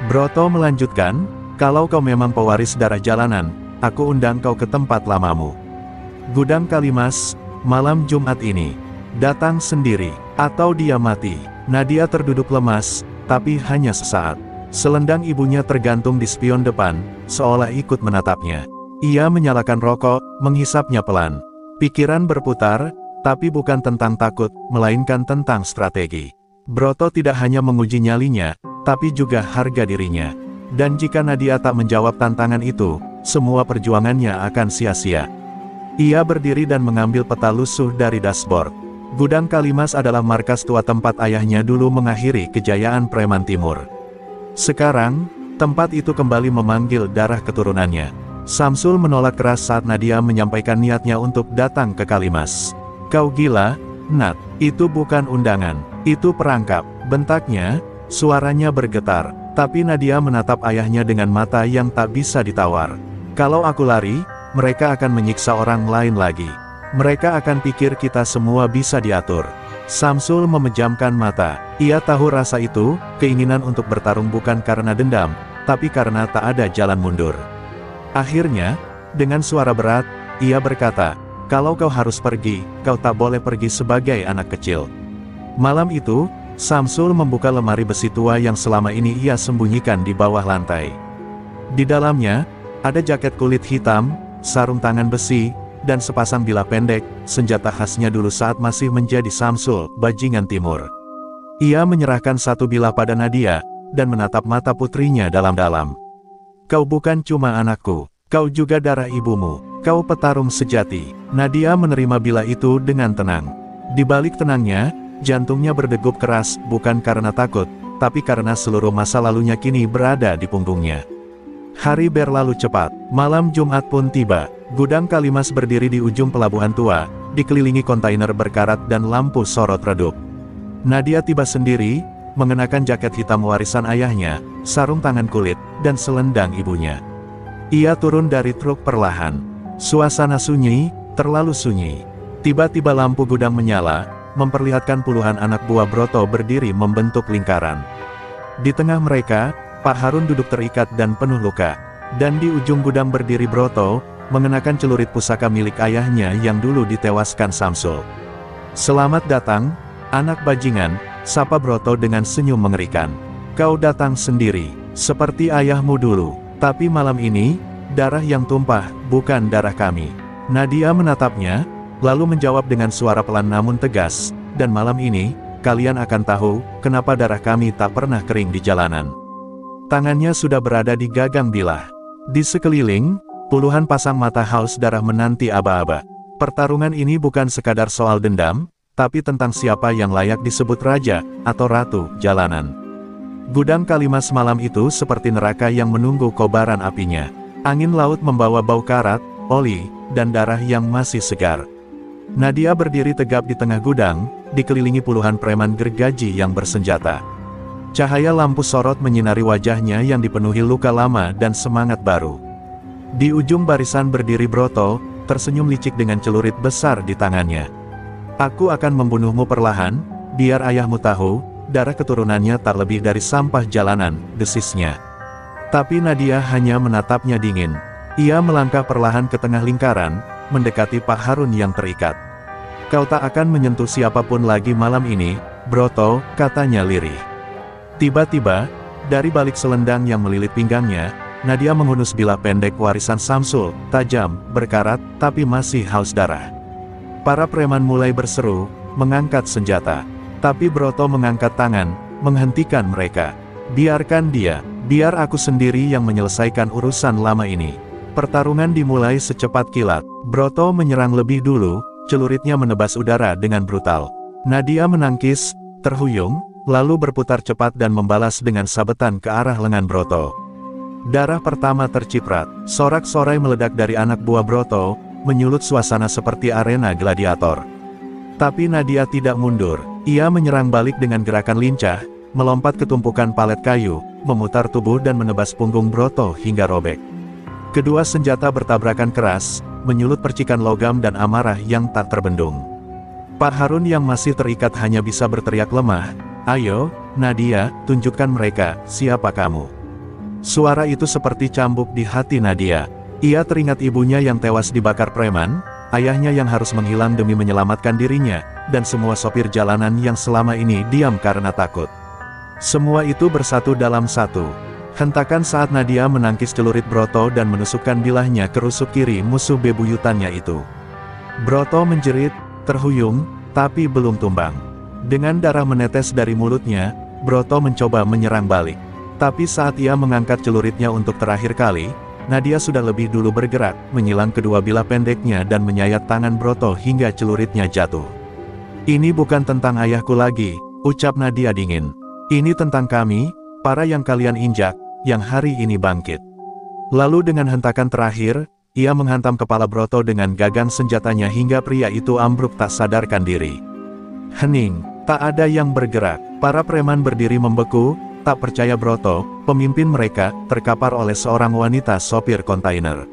Broto melanjutkan, kalau kau memang pewaris darah jalanan, aku undang kau ke tempat lamamu. Gudang Kalimas, malam Jumat ini. Datang sendiri, atau dia mati. Nadia terduduk lemas, tapi hanya sesaat. Selendang ibunya tergantung di spion depan, seolah ikut menatapnya. Ia menyalakan rokok, menghisapnya pelan. Pikiran berputar, tapi bukan tentang takut, melainkan tentang strategi. Broto tidak hanya menguji nyalinya, tapi juga harga dirinya. Dan jika Nadia tak menjawab tantangan itu, semua perjuangannya akan sia-sia. Ia berdiri dan mengambil peta lusuh dari dashboard. Gudang Kalimas adalah markas tua tempat ayahnya dulu mengakhiri kejayaan preman timur. Sekarang, tempat itu kembali memanggil darah keturunannya. Samsul menolak keras saat Nadia menyampaikan niatnya untuk datang ke Kalimas. Kau gila, Nat, itu bukan undangan, itu perangkap, bentaknya, suaranya bergetar. Tapi Nadia menatap ayahnya dengan mata yang tak bisa ditawar. Kalau aku lari, mereka akan menyiksa orang lain lagi. Mereka akan pikir kita semua bisa diatur. Samsul memejamkan mata. Ia tahu rasa itu, keinginan untuk bertarung bukan karena dendam, tapi karena tak ada jalan mundur. Akhirnya, dengan suara berat, ia berkata, "Kalau kau harus pergi, kau tak boleh pergi sebagai anak kecil." Malam itu, Samsul membuka lemari besi tua yang selama ini ia sembunyikan di bawah lantai. Di dalamnya, ada jaket kulit hitam, sarung tangan besi, dan sepasang bilah pendek, senjata khasnya dulu saat masih menjadi Samsul, bajingan timur. Ia menyerahkan satu bilah pada Nadia, dan menatap mata putrinya dalam-dalam. "Kau bukan cuma anakku, kau juga darah ibumu, kau petarung sejati." Nadia menerima bilah itu dengan tenang. Di balik tenangnya, jantungnya berdegup keras, bukan karena takut, tapi karena seluruh masa lalunya kini berada di punggungnya. Hari berlalu cepat, malam Jumat pun tiba. Gudang Kalimas berdiri di ujung pelabuhan tua, dikelilingi kontainer berkarat dan lampu sorot redup. Nadia tiba sendiri, mengenakan jaket hitam warisan ayahnya, sarung tangan kulit, dan selendang ibunya. Ia turun dari truk perlahan. Suasana sunyi, terlalu sunyi. Tiba-tiba lampu gudang menyala, memperlihatkan puluhan anak buah Broto berdiri membentuk lingkaran. Di tengah mereka, Pak Harun duduk terikat dan penuh luka. Dan di ujung gudang berdiri Broto, mengenakan celurit pusaka milik ayahnya yang dulu ditewaskan Samsul. "Selamat datang, anak bajingan," sapa Broto dengan senyum mengerikan. "Kau datang sendiri, seperti ayahmu dulu. Tapi malam ini, darah yang tumpah, bukan darah kami." Nadia menatapnya, lalu menjawab dengan suara pelan namun tegas, "Dan malam ini, kalian akan tahu, kenapa darah kami tak pernah kering di jalanan." Tangannya sudah berada di gagang bilah. Di sekeliling, puluhan pasang mata haus darah menanti aba-aba. Pertarungan ini bukan sekadar soal dendam, tapi tentang siapa yang layak disebut raja, atau ratu, jalanan. Gudang Kalimas malam itu seperti neraka yang menunggu kobaran apinya. Angin laut membawa bau karat, oli, dan darah yang masih segar. Nadia berdiri tegap di tengah gudang, dikelilingi puluhan preman gergaji yang bersenjata. Cahaya lampu sorot menyinari wajahnya yang dipenuhi luka lama dan semangat baru. Di ujung barisan berdiri Broto, tersenyum licik dengan celurit besar di tangannya. "Aku akan membunuhmu perlahan, biar ayahmu tahu, darah keturunannya tak lebih dari sampah jalanan," desisnya. Tapi Nadia hanya menatapnya dingin. Ia melangkah perlahan ke tengah lingkaran, mendekati Pak Harun yang terikat. "Kau tak akan menyentuh siapapun lagi malam ini, Broto," katanya lirih. Tiba-tiba, dari balik selendang yang melilit pinggangnya, Nadia menghunus bilah pendek warisan Samsul, tajam, berkarat, tapi masih haus darah. Para preman mulai berseru, mengangkat senjata. Tapi Broto mengangkat tangan, menghentikan mereka. "Biarkan dia, biar aku sendiri yang menyelesaikan urusan lama ini." Pertarungan dimulai secepat kilat. Broto menyerang lebih dulu, celuritnya menebas udara dengan brutal. Nadia menangkis, terhuyung, lalu berputar cepat dan membalas dengan sabetan ke arah lengan Broto. Darah pertama terciprat, sorak-sorai meledak dari anak buah Broto, menyulut suasana seperti arena gladiator. Tapi Nadia tidak mundur. Ia menyerang balik dengan gerakan lincah, melompat ke tumpukan palet kayu, memutar tubuh dan menebas punggung Broto hingga robek. Kedua senjata bertabrakan keras, menyulut percikan logam dan amarah yang tak terbendung. Pak Harun yang masih terikat hanya bisa berteriak lemah, "Ayo, Nadia, tunjukkan mereka, siapa kamu." Suara itu seperti cambuk di hati Nadia. Ia teringat ibunya yang tewas dibakar preman, ayahnya yang harus menghilang demi menyelamatkan dirinya, dan semua sopir jalanan yang selama ini diam karena takut. Semua itu bersatu dalam satu. Hentakan saat Nadia menangkis celurit Broto dan menusukkan bilahnya ke rusuk kiri musuh bebuyutannya itu. Broto menjerit, terhuyung, tapi belum tumbang. Dengan darah menetes dari mulutnya, Broto mencoba menyerang balik. Tapi saat ia mengangkat celuritnya untuk terakhir kali, Nadia sudah lebih dulu bergerak, menyilang kedua bilah pendeknya dan menyayat tangan Broto hingga celuritnya jatuh. "Ini bukan tentang ayahku lagi," ucap Nadia dingin. "Ini tentang kami, para yang kalian injak, yang hari ini bangkit." Lalu dengan hentakan terakhir, ia menghantam kepala Broto dengan gagang senjatanya hingga pria itu ambruk tak sadarkan diri. Hening, tak ada yang bergerak. Para preman berdiri membeku, tak percaya Broto, pemimpin mereka, terkapar oleh seorang wanita sopir kontainer.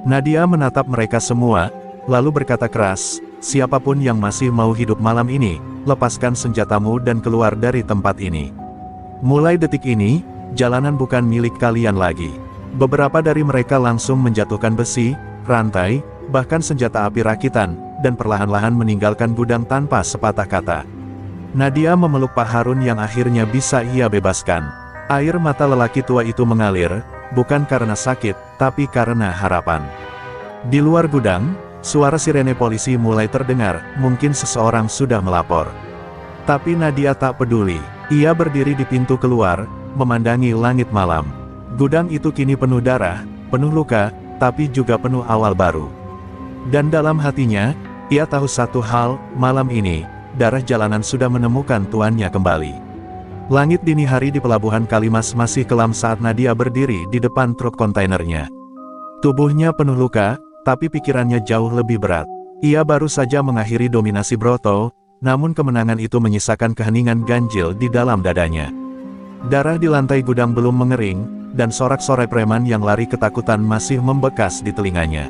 Nadia menatap mereka semua, lalu berkata keras, siapapun yang masih mau hidup malam ini, lepaskan senjatamu dan keluar dari tempat ini. Mulai detik ini, jalanan bukan milik kalian lagi. Beberapa dari mereka langsung menjatuhkan besi, rantai, bahkan senjata api rakitan, dan perlahan-lahan meninggalkan gudang tanpa sepatah kata. Nadia memeluk Pak Harun yang akhirnya bisa ia bebaskan. Air mata lelaki tua itu mengalir, bukan karena sakit, tapi karena harapan. Di luar gudang, suara sirene polisi mulai terdengar, mungkin seseorang sudah melapor. Tapi Nadia tak peduli, ia berdiri di pintu keluar, memandangi langit malam. Gudang itu kini penuh darah, penuh luka, tapi juga penuh awal baru. Dan dalam hatinya, ia tahu satu hal, malam ini, darah jalanan sudah menemukan tuannya kembali. Langit dini hari di pelabuhan Kalimas masih kelam saat Nadia berdiri di depan truk kontainernya. Tubuhnya penuh luka, tapi pikirannya jauh lebih berat. Ia baru saja mengakhiri dominasi Broto, namun kemenangan itu menyisakan keheningan ganjil di dalam dadanya. Darah di lantai gudang belum mengering, dan sorak-sorai preman yang lari ketakutan masih membekas di telinganya.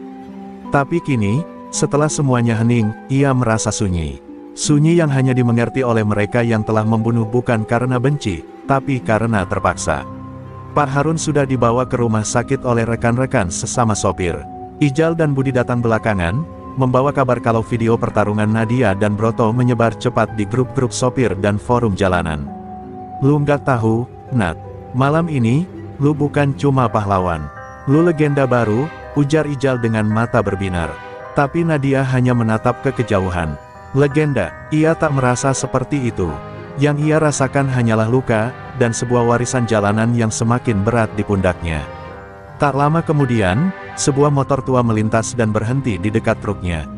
Tapi kini, setelah semuanya hening, ia merasa sunyi. Sunyi yang hanya dimengerti oleh mereka yang telah membunuh bukan karena benci, tapi karena terpaksa. Pak Harun sudah dibawa ke rumah sakit oleh rekan-rekan sesama sopir. Ijal dan Budi datang belakangan, membawa kabar kalau video pertarungan Nadia dan Broto menyebar cepat di grup-grup sopir dan forum jalanan. Lu nggak tahu, Nat. Malam ini, lu bukan cuma pahlawan. Lu legenda baru, ujar Ijal dengan mata berbinar. Tapi Nadia hanya menatap ke kejauhan. Legenda, ia tak merasa seperti itu. Yang ia rasakan hanyalah luka, dan sebuah warisan jalanan yang semakin berat di pundaknya. Tak lama kemudian, sebuah motor tua melintas dan berhenti di dekat truknya.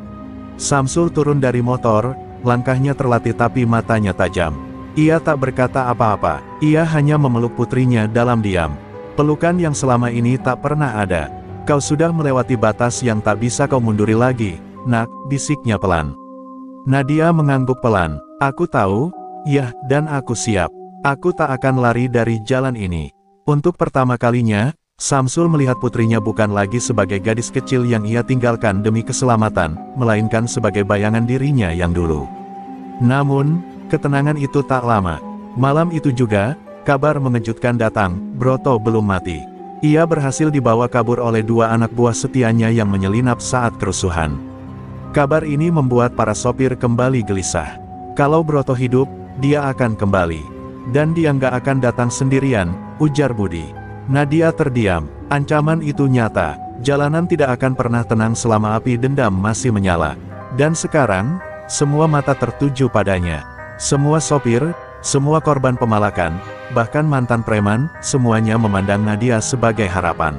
Samsul turun dari motor, langkahnya terlatih tapi matanya tajam. Ia tak berkata apa-apa, ia hanya memeluk putrinya dalam diam. Pelukan yang selama ini tak pernah ada. Kau sudah melewati batas yang tak bisa kau munduri lagi, Nak, bisiknya pelan. Nadia mengangguk pelan. Aku tahu, ya, dan aku siap. Aku tak akan lari dari jalan ini. Untuk pertama kalinya, Samsul melihat putrinya bukan lagi sebagai gadis kecil yang ia tinggalkan demi keselamatan, melainkan sebagai bayangan dirinya yang dulu. Namun, ketenangan itu tak lama. Malam itu juga, kabar mengejutkan datang, Broto belum mati. Ia berhasil dibawa kabur oleh dua anak buah setianya yang menyelinap saat kerusuhan. Kabar ini membuat para sopir kembali gelisah. Kalau Broto hidup, dia akan kembali. Dan dia nggak akan datang sendirian, ujar Budi. Nadia terdiam, ancaman itu nyata. Jalanan tidak akan pernah tenang selama api dendam masih menyala. Dan sekarang, semua mata tertuju padanya. Semua sopir, semua korban pemalakan, bahkan mantan preman, semuanya memandang Nadia sebagai harapan.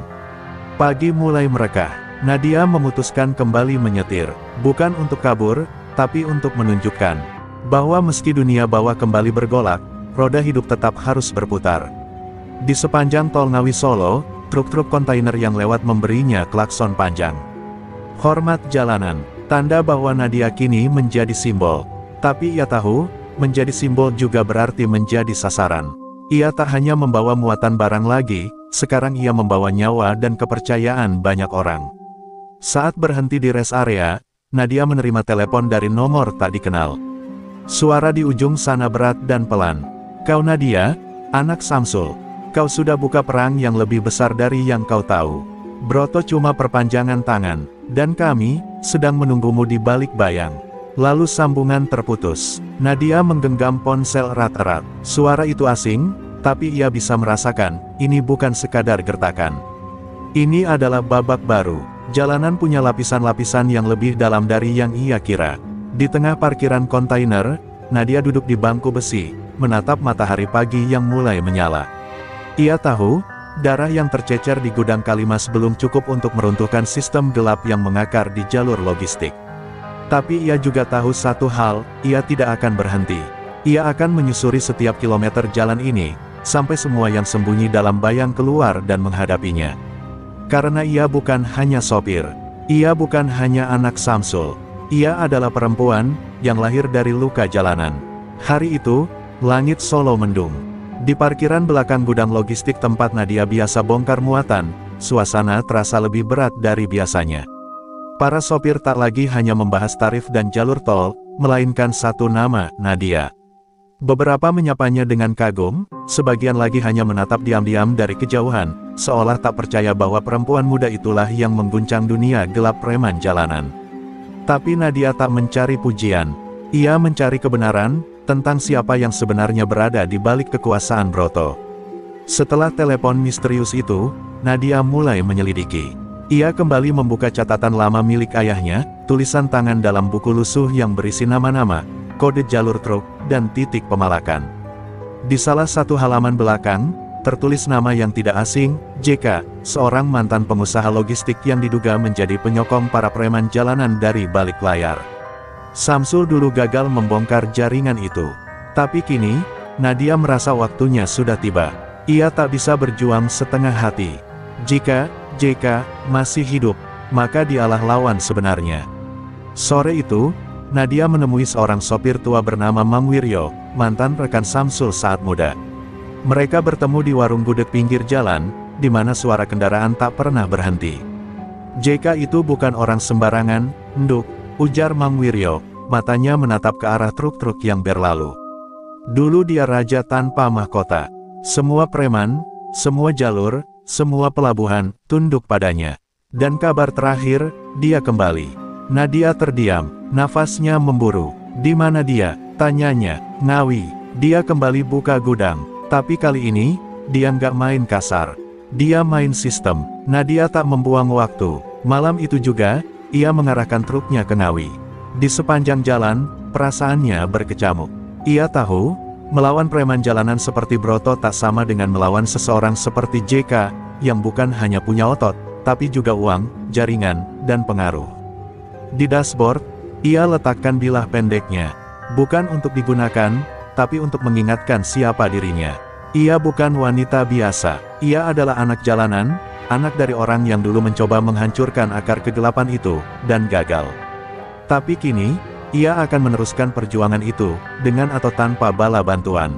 Pagi mulai merekah. Nadia memutuskan kembali menyetir, bukan untuk kabur, tapi untuk menunjukkan bahwa meski dunia bawah kembali bergolak, roda hidup tetap harus berputar. Di sepanjang tol Ngawi Solo, truk-truk kontainer yang lewat memberinya klakson panjang. Hormat jalanan, tanda bahwa Nadia kini menjadi simbol. Tapi ia tahu, menjadi simbol juga berarti menjadi sasaran. Ia tak hanya membawa muatan barang lagi, sekarang ia membawa nyawa dan kepercayaan banyak orang. Saat berhenti di rest area, Nadia menerima telepon dari nomor tak dikenal. Suara di ujung sana berat dan pelan. Kau Nadia, anak Samsul. Kau sudah buka perang yang lebih besar dari yang kau tahu. Broto cuma perpanjangan tangan, dan kami sedang menunggumu di balik bayang. Lalu sambungan terputus. Nadia menggenggam ponsel erat-erat. Suara itu asing, tapi ia bisa merasakan, ini bukan sekadar gertakan. Ini adalah babak baru. Jalanan punya lapisan-lapisan yang lebih dalam dari yang ia kira. Di tengah parkiran kontainer, Nadia duduk di bangku besi, menatap matahari pagi yang mulai menyala. Ia tahu, darah yang tercecer di gudang Kalimas belum cukup untuk meruntuhkan sistem gelap yang mengakar di jalur logistik. Tapi ia juga tahu satu hal, ia tidak akan berhenti. Ia akan menyusuri setiap kilometer jalan ini, sampai semua yang sembunyi dalam bayang keluar dan menghadapinya. Karena ia bukan hanya sopir. Ia bukan hanya anak Samsul. Ia adalah perempuan, yang lahir dari luka jalanan. Hari itu, langit Solo mendung. Di parkiran belakang gudang logistik tempat Nadia biasa bongkar muatan, suasana terasa lebih berat dari biasanya. Para sopir tak lagi hanya membahas tarif dan jalur tol, melainkan satu nama, Nadia. Beberapa menyapanya dengan kagum, sebagian lagi hanya menatap diam-diam dari kejauhan, seolah tak percaya bahwa perempuan muda itulah yang mengguncang dunia gelap preman jalanan. Tapi Nadia tak mencari pujian. Ia mencari kebenaran tentang siapa yang sebenarnya berada di balik kekuasaan Broto. Setelah telepon misterius itu, Nadia mulai menyelidiki. Ia kembali membuka catatan lama milik ayahnya, tulisan tangan dalam buku lusuh yang berisi nama-nama, kode jalur truk, dan titik pemalakan. Di salah satu halaman belakang, tertulis nama yang tidak asing, JK, seorang mantan pengusaha logistik yang diduga menjadi penyokong para preman jalanan dari balik layar. Samsul dulu gagal membongkar jaringan itu. Tapi kini, Nadia merasa waktunya sudah tiba. Ia tak bisa berjuang setengah hati. Jika JK masih hidup, maka dialah lawan sebenarnya. Sore itu, Nadia menemui seorang sopir tua bernama Mang Wiryo, mantan rekan Samsul saat muda. Mereka bertemu di warung gudeg pinggir jalan, di mana suara kendaraan tak pernah berhenti. JK itu bukan orang sembarangan, Nduk, ujar Mang Wiryo, matanya menatap ke arah truk-truk yang berlalu. Dulu dia raja tanpa mahkota. Semua preman, semua jalur, semua pelabuhan, tunduk padanya. Dan kabar terakhir, dia kembali. Nadia terdiam, nafasnya memburu. Di mana dia? Tanyanya. Ngawi. Dia kembali buka gudang. Tapi kali ini, dia nggak main kasar. Dia main sistem. Nadia tak membuang waktu. Malam itu juga, ia mengarahkan truknya ke Ngawi. Di sepanjang jalan, perasaannya berkecamuk. Ia tahu, melawan preman jalanan seperti Broto tak sama dengan melawan seseorang seperti JK, yang bukan hanya punya otot, tapi juga uang, jaringan, dan pengaruh. Di dashboard, ia letakkan bilah pendeknya. Bukan untuk digunakan, tapi untuk mengingatkan siapa dirinya. Ia bukan wanita biasa. Ia adalah anak jalanan, anak dari orang yang dulu mencoba menghancurkan akar kegelapan itu, dan gagal. Tapi kini, ia akan meneruskan perjuangan itu, dengan atau tanpa bala bantuan.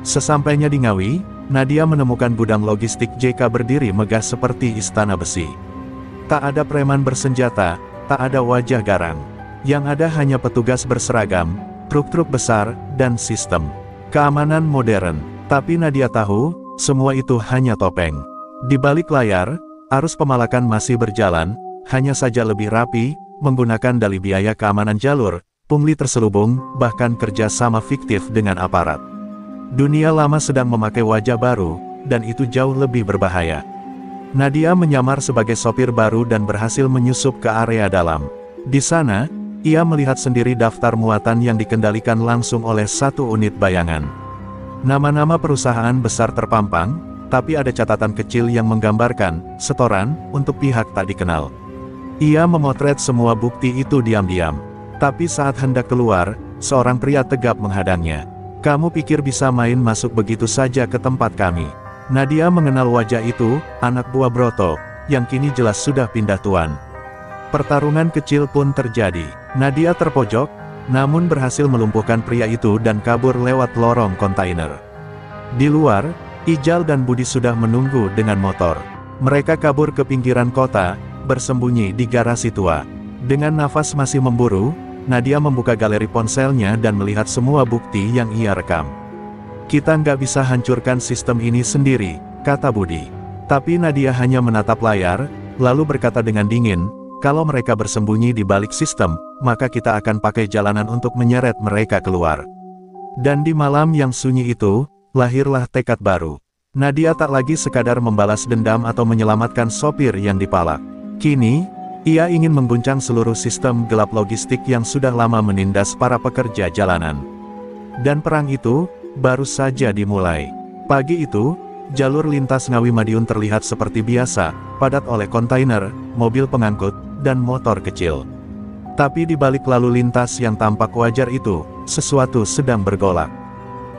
Sesampainya di Ngawi, Nadia menemukan gudang logistik JK berdiri megah seperti istana besi. Tak ada preman bersenjata, tak ada wajah garang. Yang ada hanya petugas berseragam, truk-truk besar, dan sistem keamanan modern. Tapi Nadia tahu, semua itu hanya topeng. Di balik layar, arus pemalakan masih berjalan, hanya saja lebih rapi, menggunakan dalih biaya keamanan jalur, pungli terselubung, bahkan kerja sama fiktif dengan aparat. Dunia lama sedang memakai wajah baru, dan itu jauh lebih berbahaya. Nadia menyamar sebagai sopir baru dan berhasil menyusup ke area dalam. Di sana, ia melihat sendiri daftar muatan yang dikendalikan langsung oleh satu unit bayangan. Nama-nama perusahaan besar terpampang, tapi ada catatan kecil yang menggambarkan setoran untuk pihak tak dikenal. Ia memotret semua bukti itu diam-diam. Tapi saat hendak keluar, seorang pria tegap menghadangnya. "Kamu pikir bisa main masuk begitu saja ke tempat kami?" Nadia mengenal wajah itu, anak buah Broto, yang kini jelas sudah pindah tuan. Pertarungan kecil pun terjadi. Nadia terpojok, namun berhasil melumpuhkan pria itu dan kabur lewat lorong kontainer. Di luar, Ijal dan Budi sudah menunggu dengan motor. Mereka kabur ke pinggiran kota, bersembunyi di garasi tua. Dengan nafas masih memburu, Nadia membuka galeri ponselnya dan melihat semua bukti yang ia rekam. "Kita nggak bisa hancurkan sistem ini sendiri," kata Budi. Tapi Nadia hanya menatap layar, lalu berkata dengan dingin, "Kalau mereka bersembunyi di balik sistem, maka kita akan pakai jalanan untuk menyeret mereka keluar." Dan di malam yang sunyi itu, lahirlah tekad baru. Nadia tak lagi sekadar membalas dendam atau menyelamatkan sopir yang dipalak. Kini, ia ingin mengguncang seluruh sistem gelap logistik yang sudah lama menindas para pekerja jalanan. Dan perang itu, baru saja dimulai. Pagi itu, jalur lintas Ngawi Madiun terlihat seperti biasa, padat oleh kontainer, mobil pengangkut, dan motor kecil. Tapi di balik lalu lintas yang tampak wajar itu, sesuatu sedang bergolak.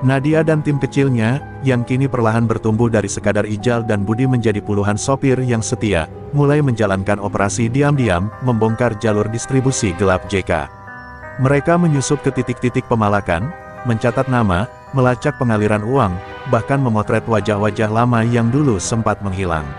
Nadia dan tim kecilnya, yang kini perlahan bertumbuh dari sekadar Ijal dan Budi menjadi puluhan sopir yang setia, mulai menjalankan operasi diam-diam, membongkar jalur distribusi gelap JK. Mereka menyusup ke titik-titik pemalakan, mencatat nama, melacak pengaliran uang, bahkan memotret wajah-wajah lama yang dulu sempat menghilang.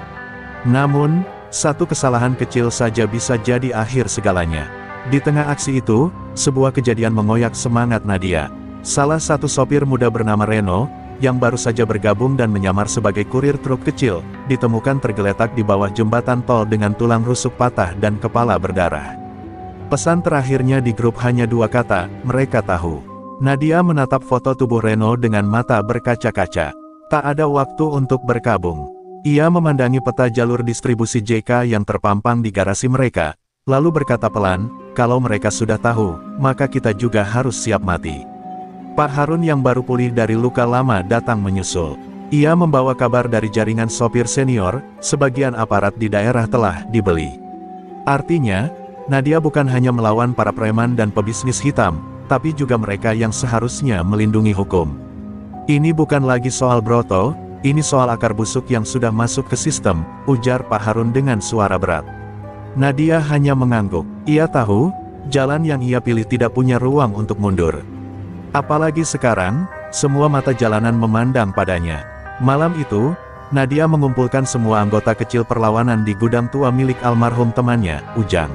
Namun, Satu kesalahan kecil saja bisa jadi akhir segalanya. Di tengah aksi itu, sebuah kejadian mengoyak semangat Nadia. Salah satu sopir muda bernama Reno, yang baru saja bergabung dan menyamar sebagai kurir truk kecil, ditemukan tergeletak di bawah jembatan tol dengan tulang rusuk patah dan kepala berdarah. Pesan terakhirnya di grup hanya 2 kata, mereka tahu. Nadia menatap foto tubuh Reno dengan mata berkaca-kaca. Tak ada waktu untuk berkabung. Ia memandangi peta jalur distribusi JK yang terpampang di garasi mereka, lalu berkata pelan, kalau mereka sudah tahu, maka kita juga harus siap mati. Pak Harun yang baru pulih dari luka lama datang menyusul. Ia membawa kabar dari jaringan sopir senior, sebagian aparat di daerah telah dibeli. Artinya, Nadia bukan hanya melawan para preman dan pebisnis hitam, tapi juga mereka yang seharusnya melindungi hukum. Ini bukan lagi soal Broto, ini soal akar busuk yang sudah masuk ke sistem, ujar Pak Harun dengan suara berat. Nadia hanya mengangguk. Ia tahu, jalan yang ia pilih tidak punya ruang untuk mundur. Apalagi sekarang, semua mata jalanan memandang padanya. Malam itu, Nadia mengumpulkan semua anggota kecil perlawanan di gudang tua milik almarhum temannya, Ujang.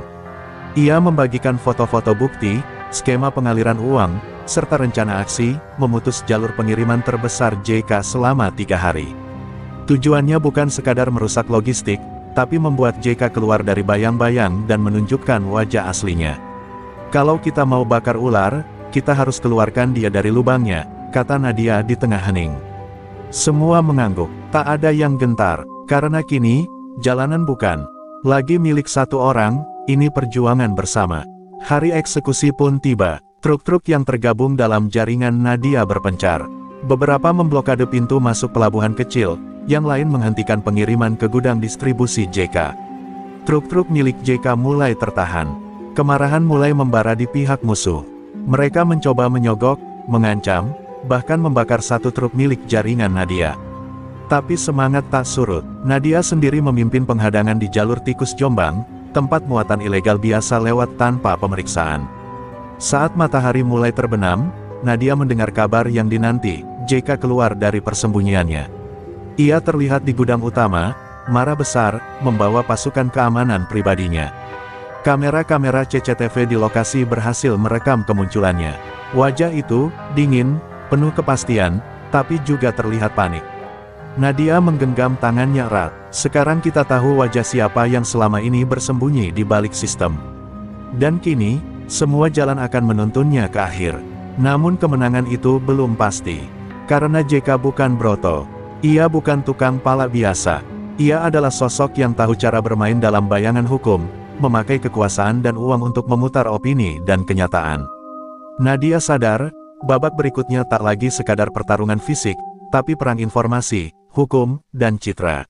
Ia membagikan foto-foto bukti, skema pengaliran uang, serta rencana aksi, memutus jalur pengiriman terbesar JK selama 3 hari. Tujuannya bukan sekadar merusak logistik, tapi membuat JK keluar dari bayang-bayang dan menunjukkan wajah aslinya. Kalau kita mau bakar ular, kita harus keluarkan dia dari lubangnya, kata Nadia di tengah hening. Semua mengangguk, tak ada yang gentar, karena kini, jalanan bukan lagi milik satu orang, ini perjuangan bersama. Hari eksekusi pun tiba. Truk-truk yang tergabung dalam jaringan Nadia berpencar. Beberapa memblokade pintu masuk pelabuhan kecil, yang lain menghentikan pengiriman ke gudang distribusi JK. Truk-truk milik JK mulai tertahan. Kemarahan mulai membara di pihak musuh. Mereka mencoba menyogok, mengancam, bahkan membakar satu truk milik jaringan Nadia. Tapi semangat tak surut. Nadia sendiri memimpin penghadangan di jalur tikus Jombang, tempat muatan ilegal biasa lewat tanpa pemeriksaan. Saat matahari mulai terbenam, Nadia mendengar kabar yang dinanti, JK keluar dari persembunyiannya. Ia terlihat di gudang utama, marah besar, membawa pasukan keamanan pribadinya. Kamera-kamera CCTV di lokasi berhasil merekam kemunculannya. Wajah itu, dingin, penuh kepastian, tapi juga terlihat panik. Nadia menggenggam tangannya erat. Sekarang kita tahu wajah siapa yang selama ini bersembunyi di balik sistem. Dan kini, semua jalan akan menuntunnya ke akhir. Namun kemenangan itu belum pasti. Karena JK bukan Broto. Ia bukan tukang pala biasa. Ia adalah sosok yang tahu cara bermain dalam bayangan hukum, memakai kekuasaan dan uang untuk memutar opini dan kenyataan. Nadia sadar, babak berikutnya tak lagi sekadar pertarungan fisik, tapi perang informasi, hukum, dan citra.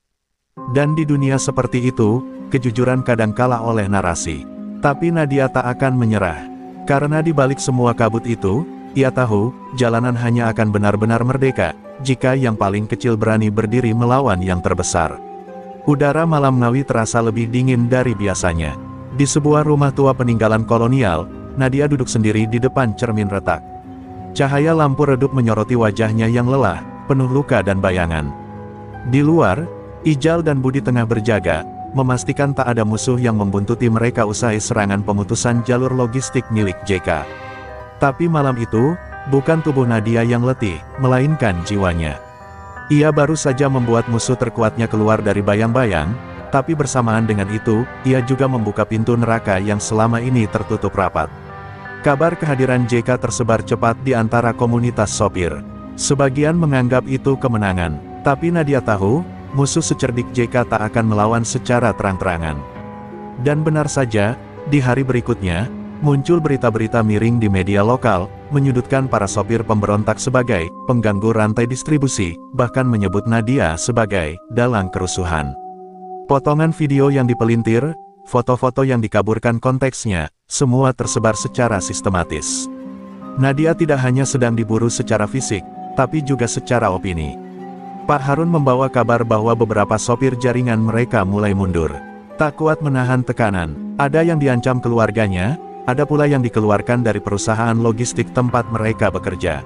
Dan di dunia seperti itu, kejujuran kadang kalah oleh narasi. Tapi Nadia tak akan menyerah. Karena di balik semua kabut itu, ia tahu, jalanan hanya akan benar-benar merdeka, jika yang paling kecil berani berdiri melawan yang terbesar. Udara malam Ngawi terasa lebih dingin dari biasanya. Di sebuah rumah tua peninggalan kolonial, Nadia duduk sendiri di depan cermin retak. Cahaya lampu redup menyoroti wajahnya yang lelah, penuh luka dan bayangan. Di luar, Ijal dan Budi tengah berjaga, memastikan tak ada musuh yang membuntuti mereka usai serangan pemutusan jalur logistik milik JK. Tapi malam itu, bukan tubuh Nadia yang letih, melainkan jiwanya. Ia baru saja membuat musuh terkuatnya keluar dari bayang-bayang, tapi bersamaan dengan itu, ia juga membuka pintu neraka yang selama ini tertutup rapat. Kabar kehadiran JK tersebar cepat di antara komunitas sopir. Sebagian menganggap itu kemenangan, tapi Nadia tahu, musuh secerdik JK tak akan melawan secara terang-terangan. Dan benar saja, di hari berikutnya, muncul berita-berita miring di media lokal, menyudutkan para sopir pemberontak sebagai pengganggu rantai distribusi, bahkan menyebut Nadia sebagai dalang kerusuhan. Potongan video yang dipelintir, foto-foto yang dikaburkan konteksnya, semua tersebar secara sistematis. Nadia tidak hanya sedang diburu secara fisik, tapi juga secara opini. Pak Harun membawa kabar bahwa beberapa sopir jaringan mereka mulai mundur. Tak kuat menahan tekanan, ada yang diancam keluarganya, ada pula yang dikeluarkan dari perusahaan logistik tempat mereka bekerja.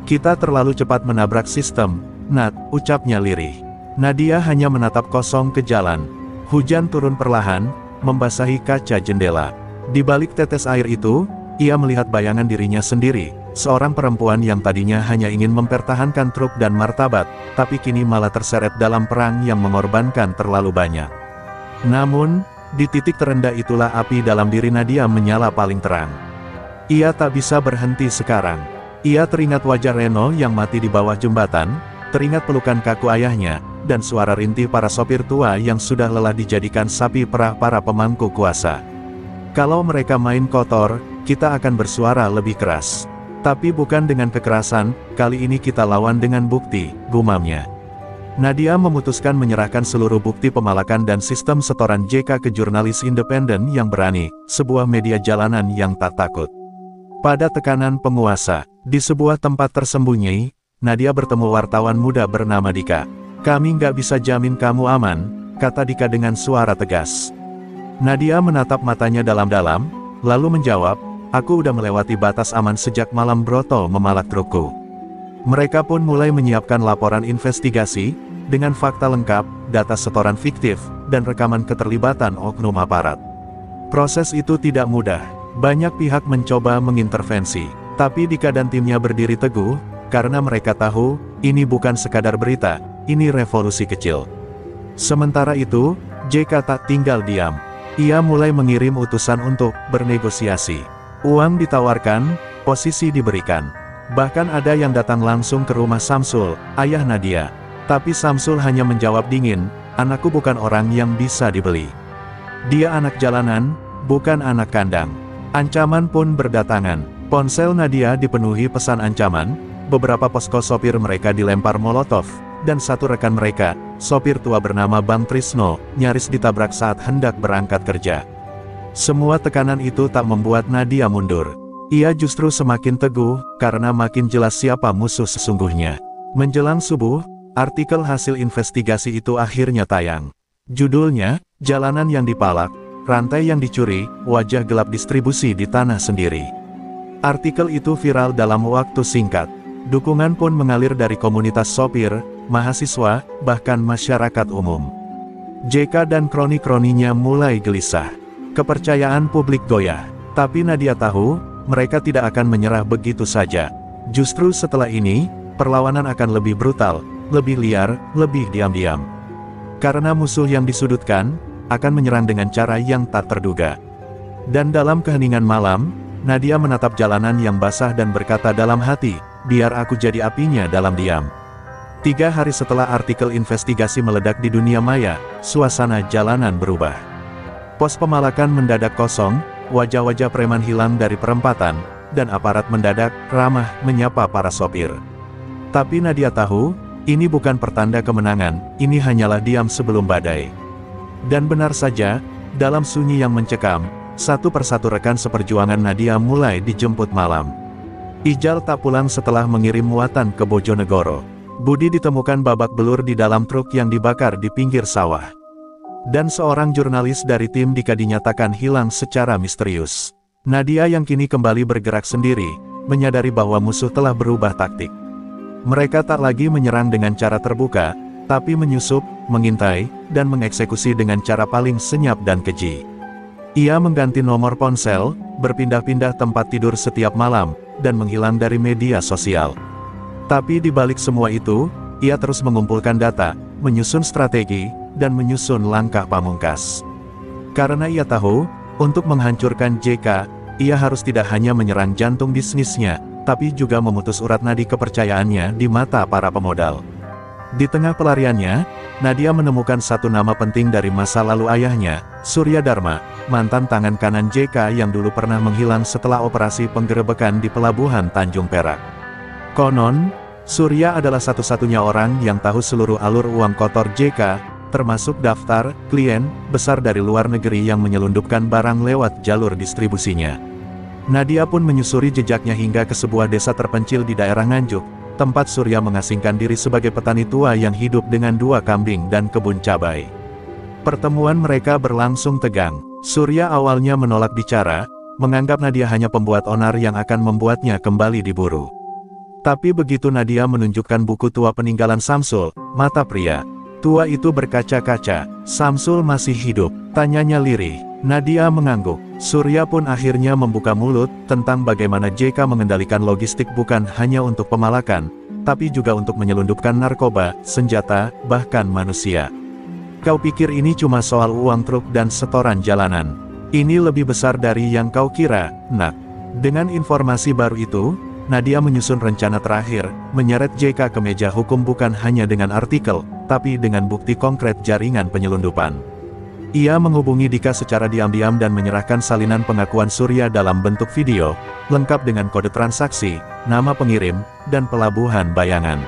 Kita terlalu cepat menabrak sistem, Nat, ucapnya lirih. Nadia hanya menatap kosong ke jalan. Hujan turun perlahan, membasahi kaca jendela. Di balik tetes air itu, ia melihat bayangan dirinya sendiri, seorang perempuan yang tadinya hanya ingin mempertahankan truk dan martabat, tapi kini malah terseret dalam perang yang mengorbankan terlalu banyak. Namun, di titik terendah itulah api dalam diri Nadia menyala paling terang. Ia tak bisa berhenti sekarang. Ia teringat wajah Reno yang mati di bawah jembatan, teringat pelukan kaku ayahnya, dan suara rintih para sopir tua yang sudah lelah dijadikan sapi perah para pemangku kuasa. Kalau mereka main kotor, kita akan bersuara lebih keras. Tapi bukan dengan kekerasan, kali ini kita lawan dengan bukti, gumamnya. Nadia memutuskan menyerahkan seluruh bukti pemalakan dan sistem setoran JK ke jurnalis independen yang berani, sebuah media jalanan yang tak takut pada tekanan penguasa. Di sebuah tempat tersembunyi, Nadia bertemu wartawan muda bernama Dika. "Kami nggak bisa jamin kamu aman," kata Dika dengan suara tegas. Nadia menatap matanya dalam-dalam, lalu menjawab, "Aku udah melewati batas aman sejak malam Broto memalak trukku." Mereka pun mulai menyiapkan laporan investigasi, dengan fakta lengkap, data setoran fiktif, dan rekaman keterlibatan oknum aparat. Proses itu tidak mudah. Banyak pihak mencoba mengintervensi, tapi Dika dan timnya berdiri teguh, karena mereka tahu, ini bukan sekadar berita, ini revolusi kecil. Sementara itu, JK tak tinggal diam. Ia mulai mengirim utusan untuk bernegosiasi. Uang ditawarkan, posisi diberikan. Bahkan ada yang datang langsung ke rumah Samsul, ayah Nadia. Tapi Samsul hanya menjawab dingin, "Anakku bukan orang yang bisa dibeli. Dia anak jalanan, bukan anak kandang." Ancaman pun berdatangan. Ponsel Nadia dipenuhi pesan ancaman, beberapa posko sopir mereka dilempar molotov, dan satu rekan mereka, sopir tua bernama Bang Trisno, nyaris ditabrak saat hendak berangkat kerja. Semua tekanan itu tak membuat Nadia mundur. Ia justru semakin teguh, karena makin jelas siapa musuh sesungguhnya. Menjelang subuh, artikel hasil investigasi itu akhirnya tayang. Judulnya, "Jalanan yang Dipalak, Rantai yang Dicuri, Wajah Gelap Distribusi di Tanah Sendiri." Artikel itu viral dalam waktu singkat. Dukungan pun mengalir dari komunitas sopir, mahasiswa, bahkan masyarakat umum. JK dan kroni-kroninya mulai gelisah. Kepercayaan publik goyah. Tapi Nadia tahu, mereka tidak akan menyerah begitu saja. Justru setelah ini, perlawanan akan lebih brutal, lebih liar, lebih diam-diam. Karena musuh yang disudutkan, akan menyerang dengan cara yang tak terduga. Dan dalam keheningan malam, Nadia menatap jalanan yang basah dan berkata dalam hati, "Biar aku jadi apinya dalam diam." 3 hari setelah artikel investigasi meledak di dunia maya, suasana jalanan berubah. Pos pemalakan mendadak kosong, wajah-wajah preman hilang dari perempatan, dan aparat mendadak ramah menyapa para sopir. Tapi Nadia tahu, ini bukan pertanda kemenangan, ini hanyalah diam sebelum badai. Dan benar saja, dalam sunyi yang mencekam, satu persatu rekan seperjuangan Nadia mulai dijemput malam. Ijal tak pulang setelah mengirim muatan ke Bojonegoro. Budi ditemukan babak belur di dalam truk yang dibakar di pinggir sawah. Dan seorang jurnalis dari tim Dika dinyatakan hilang secara misterius. Nadia yang kini kembali bergerak sendiri, menyadari bahwa musuh telah berubah taktik. Mereka tak lagi menyerang dengan cara terbuka, tapi menyusup, mengintai, dan mengeksekusi dengan cara paling senyap dan keji. Ia mengganti nomor ponsel, berpindah-pindah tempat tidur setiap malam, dan menghilang dari media sosial. Tapi di balik semua itu, ia terus mengumpulkan data, menyusun strategi, dan menyusun langkah pamungkas. Karena ia tahu, untuk menghancurkan JK, ia harus tidak hanya menyerang jantung bisnisnya, tapi juga memutus urat nadi kepercayaannya di mata para pemodal. Di tengah pelariannya, Nadia menemukan satu nama penting dari masa lalu ayahnya, Surya Dharma, mantan tangan kanan JK yang dulu pernah menghilang setelah operasi penggerebekan di pelabuhan Tanjung Perak. Konon, Surya adalah satu-satunya orang yang tahu seluruh alur uang kotor JK, termasuk daftar klien besar dari luar negeri yang menyelundupkan barang lewat jalur distribusinya. Nadia pun menyusuri jejaknya hingga ke sebuah desa terpencil di daerah Nganjuk, tempat Surya mengasingkan diri sebagai petani tua yang hidup dengan 2 kambing dan kebun cabai. Pertemuan mereka berlangsung tegang. Surya awalnya menolak bicara, menganggap Nadia hanya pembuat onar yang akan membuatnya kembali diburu. Tapi begitu Nadia menunjukkan buku tua peninggalan Samsul, mata pria Tua itu berkaca-kaca. Samsul masih hidup, tanyanya lirih. Nadia mengangguk. Surya pun akhirnya membuka mulut tentang bagaimana JK mengendalikan logistik bukan hanya untuk pemalakan, tapi juga untuk menyelundupkan narkoba, senjata, bahkan manusia. Kau pikir ini cuma soal uang truk dan setoran jalanan? Ini lebih besar dari yang kau kira, nak. Dengan informasi baru itu, Nadia menyusun rencana terakhir, menyeret JK ke meja hukum bukan hanya dengan artikel, tapi dengan bukti konkret jaringan penyelundupan. Ia menghubungi Dika secara diam-diam dan menyerahkan salinan pengakuan Surya dalam bentuk video, lengkap dengan kode transaksi, nama pengirim, dan pelabuhan bayangan.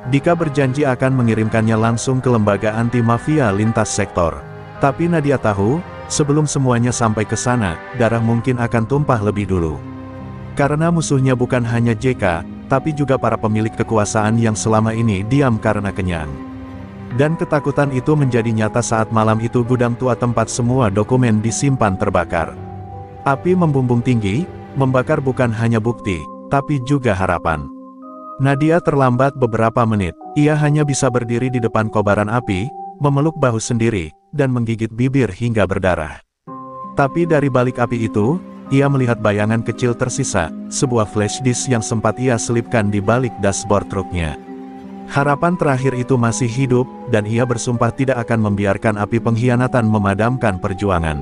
Dika berjanji akan mengirimkannya langsung ke lembaga anti-mafia lintas sektor. Tapi Nadia tahu, sebelum semuanya sampai ke sana, darah mungkin akan tumpah lebih dulu. Karena musuhnya bukan hanya JK, tapi juga para pemilik kekuasaan yang selama ini diam karena kenyang. Dan ketakutan itu menjadi nyata saat malam itu gudang tua tempat semua dokumen disimpan terbakar. Api membumbung tinggi, membakar bukan hanya bukti, tapi juga harapan. Nadia terlambat beberapa menit. Ia hanya bisa berdiri di depan kobaran api, memeluk bahu sendiri, dan menggigit bibir hingga berdarah. Tapi dari balik api itu, ia melihat bayangan kecil tersisa, sebuah flash disk yang sempat ia selipkan di balik dashboard truknya. Harapan terakhir itu masih hidup, dan ia bersumpah tidak akan membiarkan api pengkhianatan memadamkan perjuangan.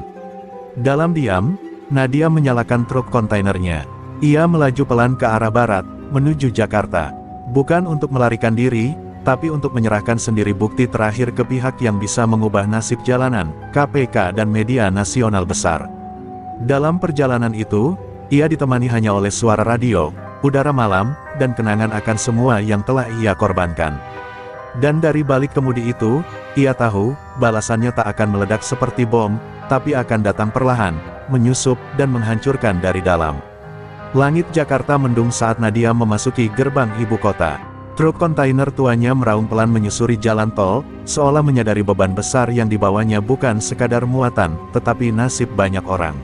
Dalam diam, Nadia menyalakan truk kontainernya. Ia melaju pelan ke arah barat, menuju Jakarta. Bukan untuk melarikan diri, tapi untuk menyerahkan sendiri bukti terakhir ke pihak yang bisa mengubah nasib jalanan, KPK dan media nasional besar. Dalam perjalanan itu, ia ditemani hanya oleh suara radio, udara malam, dan kenangan akan semua yang telah ia korbankan. Dan dari balik kemudi itu, ia tahu, balasannya tak akan meledak seperti bom, tapi akan datang perlahan, menyusup, dan menghancurkan dari dalam. Langit Jakarta mendung saat Nadia memasuki gerbang ibu kota. Truk kontainer tuanya meraung pelan menyusuri jalan tol, seolah menyadari beban besar yang dibawanya bukan sekadar muatan, tetapi nasib banyak orang.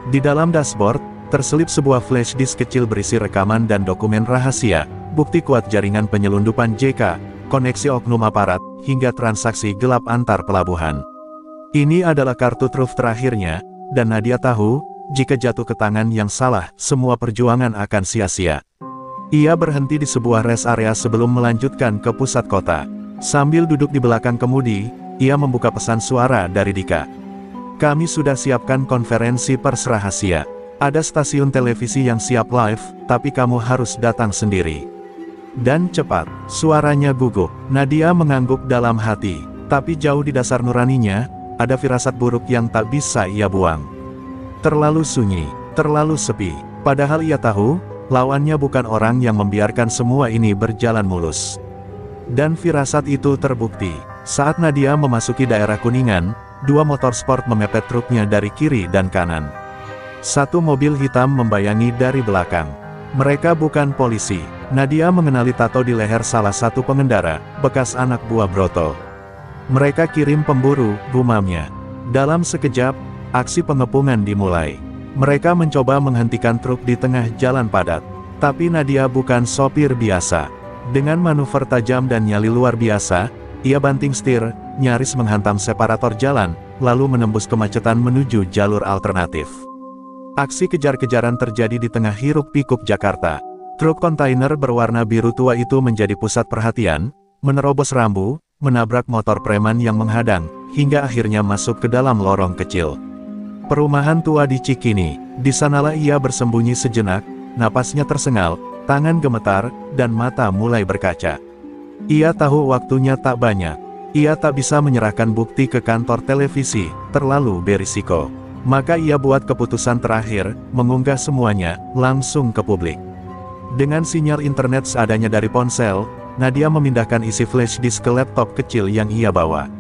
Di dalam dashboard, terselip sebuah flash disk kecil berisi rekaman dan dokumen rahasia, bukti kuat jaringan penyelundupan JK, koneksi oknum aparat, hingga transaksi gelap antar pelabuhan. Ini adalah kartu truf terakhirnya, dan Nadia tahu, jika jatuh ke tangan yang salah, semua perjuangan akan sia-sia. Ia berhenti di sebuah rest area sebelum melanjutkan ke pusat kota. Sambil duduk di belakang kemudi, ia membuka pesan suara dari Dika. Kami sudah siapkan konferensi pers rahasia. Ada stasiun televisi yang siap live, tapi kamu harus datang sendiri. Dan cepat, suaranya gugup. Nadia mengangguk dalam hati. Tapi jauh di dasar nuraninya, ada firasat buruk yang tak bisa ia buang. Terlalu sunyi, terlalu sepi. Padahal ia tahu, lawannya bukan orang yang membiarkan semua ini berjalan mulus. Dan firasat itu terbukti. Saat Nadia memasuki daerah Kuningan, dua motor sport memepet truknya dari kiri dan kanan. Satu mobil hitam membayangi dari belakang. Mereka bukan polisi. Nadia mengenali tato di leher salah satu pengendara, bekas anak buah Broto. Mereka kirim pemburu, gumamnya. Dalam sekejap, aksi pengepungan dimulai. Mereka mencoba menghentikan truk di tengah jalan padat. Tapi Nadia bukan sopir biasa. Dengan manuver tajam dan nyali luar biasa, ia banting setir, nyaris menghantam separator jalan, lalu menembus kemacetan menuju jalur alternatif. Aksi kejar-kejaran terjadi di tengah hiruk-pikuk Jakarta. Truk kontainer berwarna biru tua itu menjadi pusat perhatian, menerobos rambu, menabrak motor preman yang menghadang, hingga akhirnya masuk ke dalam lorong kecil. Perumahan tua di Cikini. Di sanalah ia bersembunyi sejenak, napasnya tersengal, tangan gemetar, dan mata mulai berkaca. Ia tahu waktunya tak banyak. Ia tak bisa menyerahkan bukti ke kantor televisi, terlalu berisiko. Maka ia buat keputusan terakhir, mengunggah semuanya, langsung ke publik. Dengan sinyal internet seadanya dari ponsel, Nadia memindahkan isi flash disk ke laptop kecil yang ia bawa.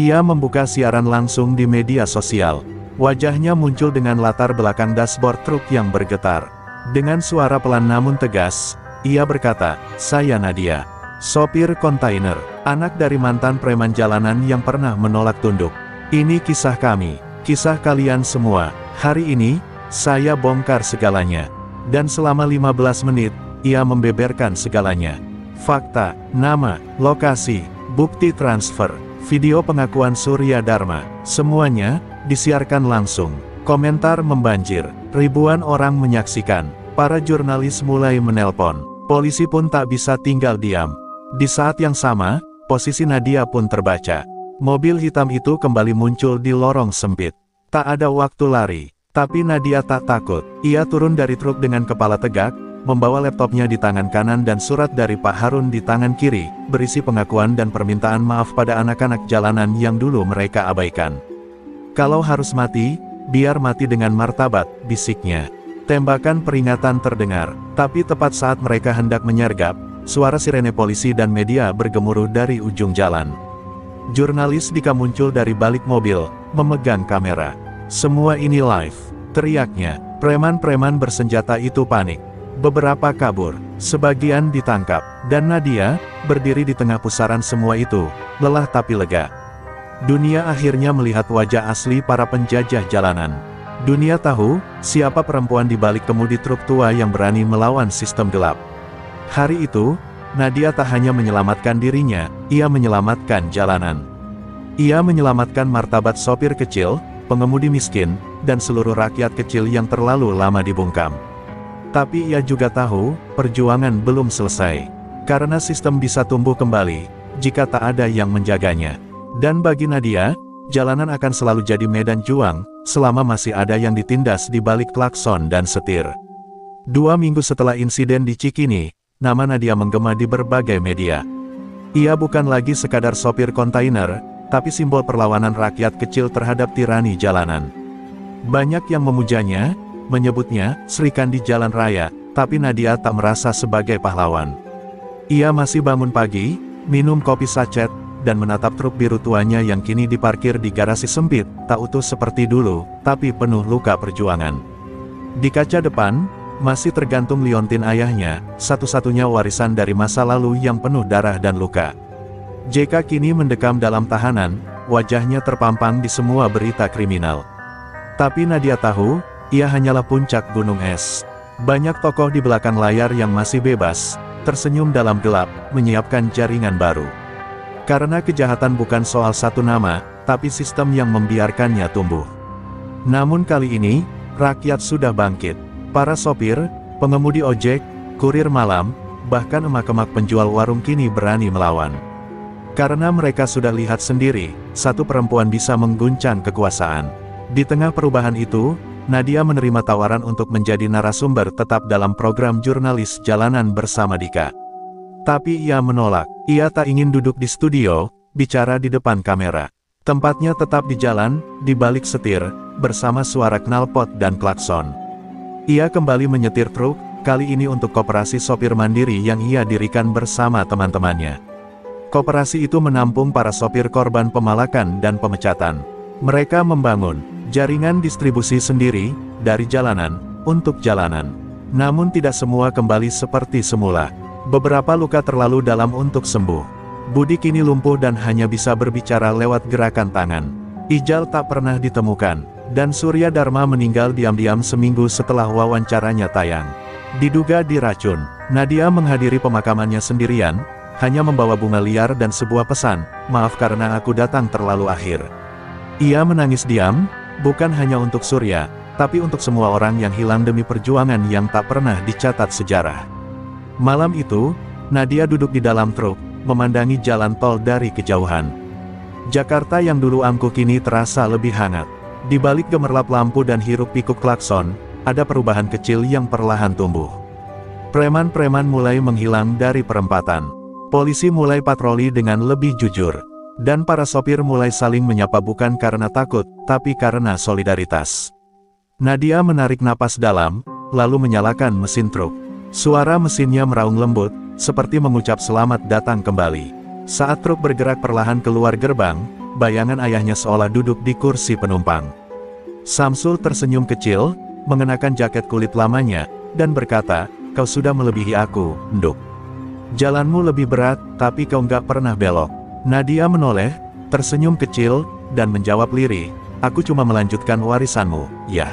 Ia membuka siaran langsung di media sosial. Wajahnya muncul dengan latar belakang dashboard truk yang bergetar. Dengan suara pelan namun tegas, ia berkata, "Saya Nadia. Sopir kontainer, anak dari mantan preman jalanan yang pernah menolak tunduk. Ini kisah kami, kisah kalian semua. Hari ini, saya bongkar segalanya." Dan selama 15 menit, ia membeberkan segalanya. Fakta, nama, lokasi, bukti transfer, video pengakuan Surya Dharma, semuanya disiarkan langsung. Komentar membanjir, ribuan orang menyaksikan, para jurnalis mulai menelpon, polisi pun tak bisa tinggal diam. Di saat yang sama, posisi Nadia pun terbaca. Mobil hitam itu kembali muncul di lorong sempit. Tak ada waktu lari, tapi Nadia tak takut. Ia turun dari truk dengan kepala tegak, membawa laptopnya di tangan kanan dan surat dari Pak Harun di tangan kiri, berisi pengakuan dan permintaan maaf pada anak-anak jalanan yang dulu mereka abaikan. Kalau harus mati, biar mati dengan martabat, bisiknya. Tembakan peringatan terdengar, tapi tepat saat mereka hendak menyergap, suara sirene polisi dan media bergemuruh dari ujung jalan. Jurnalis Dika muncul dari balik mobil, memegang kamera. Semua ini live, teriaknya. Preman-preman bersenjata itu panik. Beberapa kabur, sebagian ditangkap, dan Nadia berdiri di tengah pusaran semua itu, lelah tapi lega. Dunia akhirnya melihat wajah asli para penjajah jalanan. Dunia tahu siapa perempuan di balik kemudi truk tua yang berani melawan sistem gelap. Hari itu, Nadia tak hanya menyelamatkan dirinya, ia menyelamatkan jalanan. Ia menyelamatkan martabat sopir kecil, pengemudi miskin, dan seluruh rakyat kecil yang terlalu lama dibungkam. Tapi ia juga tahu, perjuangan belum selesai. Karena sistem bisa tumbuh kembali, jika tak ada yang menjaganya. Dan bagi Nadia, jalanan akan selalu jadi medan juang, selama masih ada yang ditindas di balik klakson dan setir. 2 minggu setelah insiden di Cikini, nama Nadia menggema di berbagai media. Ia bukan lagi sekadar sopir kontainer, tapi simbol perlawanan rakyat kecil terhadap tirani jalanan. Banyak yang memujanya, menyebutnya Sri Kandi Jalan Raya, tapi Nadia tak merasa sebagai pahlawan. Ia masih bangun pagi, minum kopi sachet, dan menatap truk biru tuanya yang kini diparkir di garasi sempit, tak utuh seperti dulu, tapi penuh luka perjuangan. Di kaca depan, masih tergantung liontin ayahnya, satu-satunya warisan dari masa lalu yang penuh darah dan luka. JK kini mendekam dalam tahanan, wajahnya terpampang di semua berita kriminal. Tapi Nadia tahu, ia hanyalah puncak gunung es. Banyak tokoh di belakang layar yang masih bebas, tersenyum dalam gelap, menyiapkan jaringan baru. Karena kejahatan bukan soal satu nama, tapi sistem yang membiarkannya tumbuh. Namun kali ini, rakyat sudah bangkit. Para sopir, pengemudi ojek, kurir malam, bahkan emak-emak penjual warung kini berani melawan. Karena mereka sudah lihat sendiri, satu perempuan bisa mengguncang kekuasaan. Di tengah perubahan itu, Nadia menerima tawaran untuk menjadi narasumber tetap dalam program jurnalis jalanan bersama Dika. Tapi ia menolak, ia tak ingin duduk di studio, bicara di depan kamera. Tempatnya tetap di jalan, di balik setir, bersama suara knalpot dan klakson. Ia kembali menyetir truk, kali ini untuk koperasi sopir mandiri yang ia dirikan bersama teman-temannya. Koperasi itu menampung para sopir korban pemalakan dan pemecatan. Mereka membangun jaringan distribusi sendiri, dari jalanan, untuk jalanan. Namun tidak semua kembali seperti semula. Beberapa luka terlalu dalam untuk sembuh. Budi kini lumpuh dan hanya bisa berbicara lewat gerakan tangan. Ijal tak pernah ditemukan, dan Surya Dharma meninggal diam-diam seminggu setelah wawancaranya tayang. Diduga diracun, Nadia menghadiri pemakamannya sendirian, hanya membawa bunga liar dan sebuah pesan, "Maaf karena aku datang terlalu akhir." Ia menangis diam, bukan hanya untuk Surya, tapi untuk semua orang yang hilang demi perjuangan yang tak pernah dicatat sejarah. Malam itu, Nadia duduk di dalam truk, memandangi jalan tol dari kejauhan. Jakarta yang dulu angkuh kini terasa lebih hangat. Di balik gemerlap lampu dan hiruk-pikuk klakson, ada perubahan kecil yang perlahan tumbuh. Preman-preman mulai menghilang dari perempatan. Polisi mulai patroli dengan lebih jujur. Dan para sopir mulai saling menyapa bukan karena takut, tapi karena solidaritas. Nadia menarik napas dalam, lalu menyalakan mesin truk. Suara mesinnya meraung lembut, seperti mengucap selamat datang kembali. Saat truk bergerak perlahan keluar gerbang, bayangan ayahnya seolah duduk di kursi penumpang. Samsul tersenyum kecil, mengenakan jaket kulit lamanya, dan berkata, "Kau sudah melebihi aku, Nduk. Jalanmu lebih berat, tapi kau nggak pernah belok." Nadia menoleh, tersenyum kecil, dan menjawab lirih, "Aku cuma melanjutkan warisanmu, ya.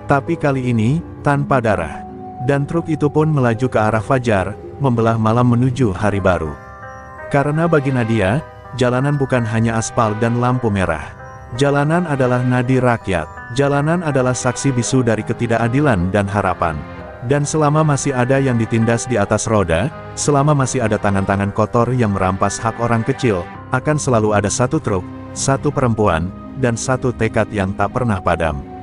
Tapi kali ini, tanpa darah." Dan truk itu pun melaju ke arah fajar, membelah malam menuju hari baru. Karena bagi Nadia, jalanan bukan hanya aspal dan lampu merah. Jalanan adalah nadi rakyat. Jalanan adalah saksi bisu dari ketidakadilan dan harapan. Dan selama masih ada yang ditindas di atas roda, selama masih ada tangan-tangan kotor yang merampas hak orang kecil, akan selalu ada satu truk, satu perempuan, dan satu tekad yang tak pernah padam.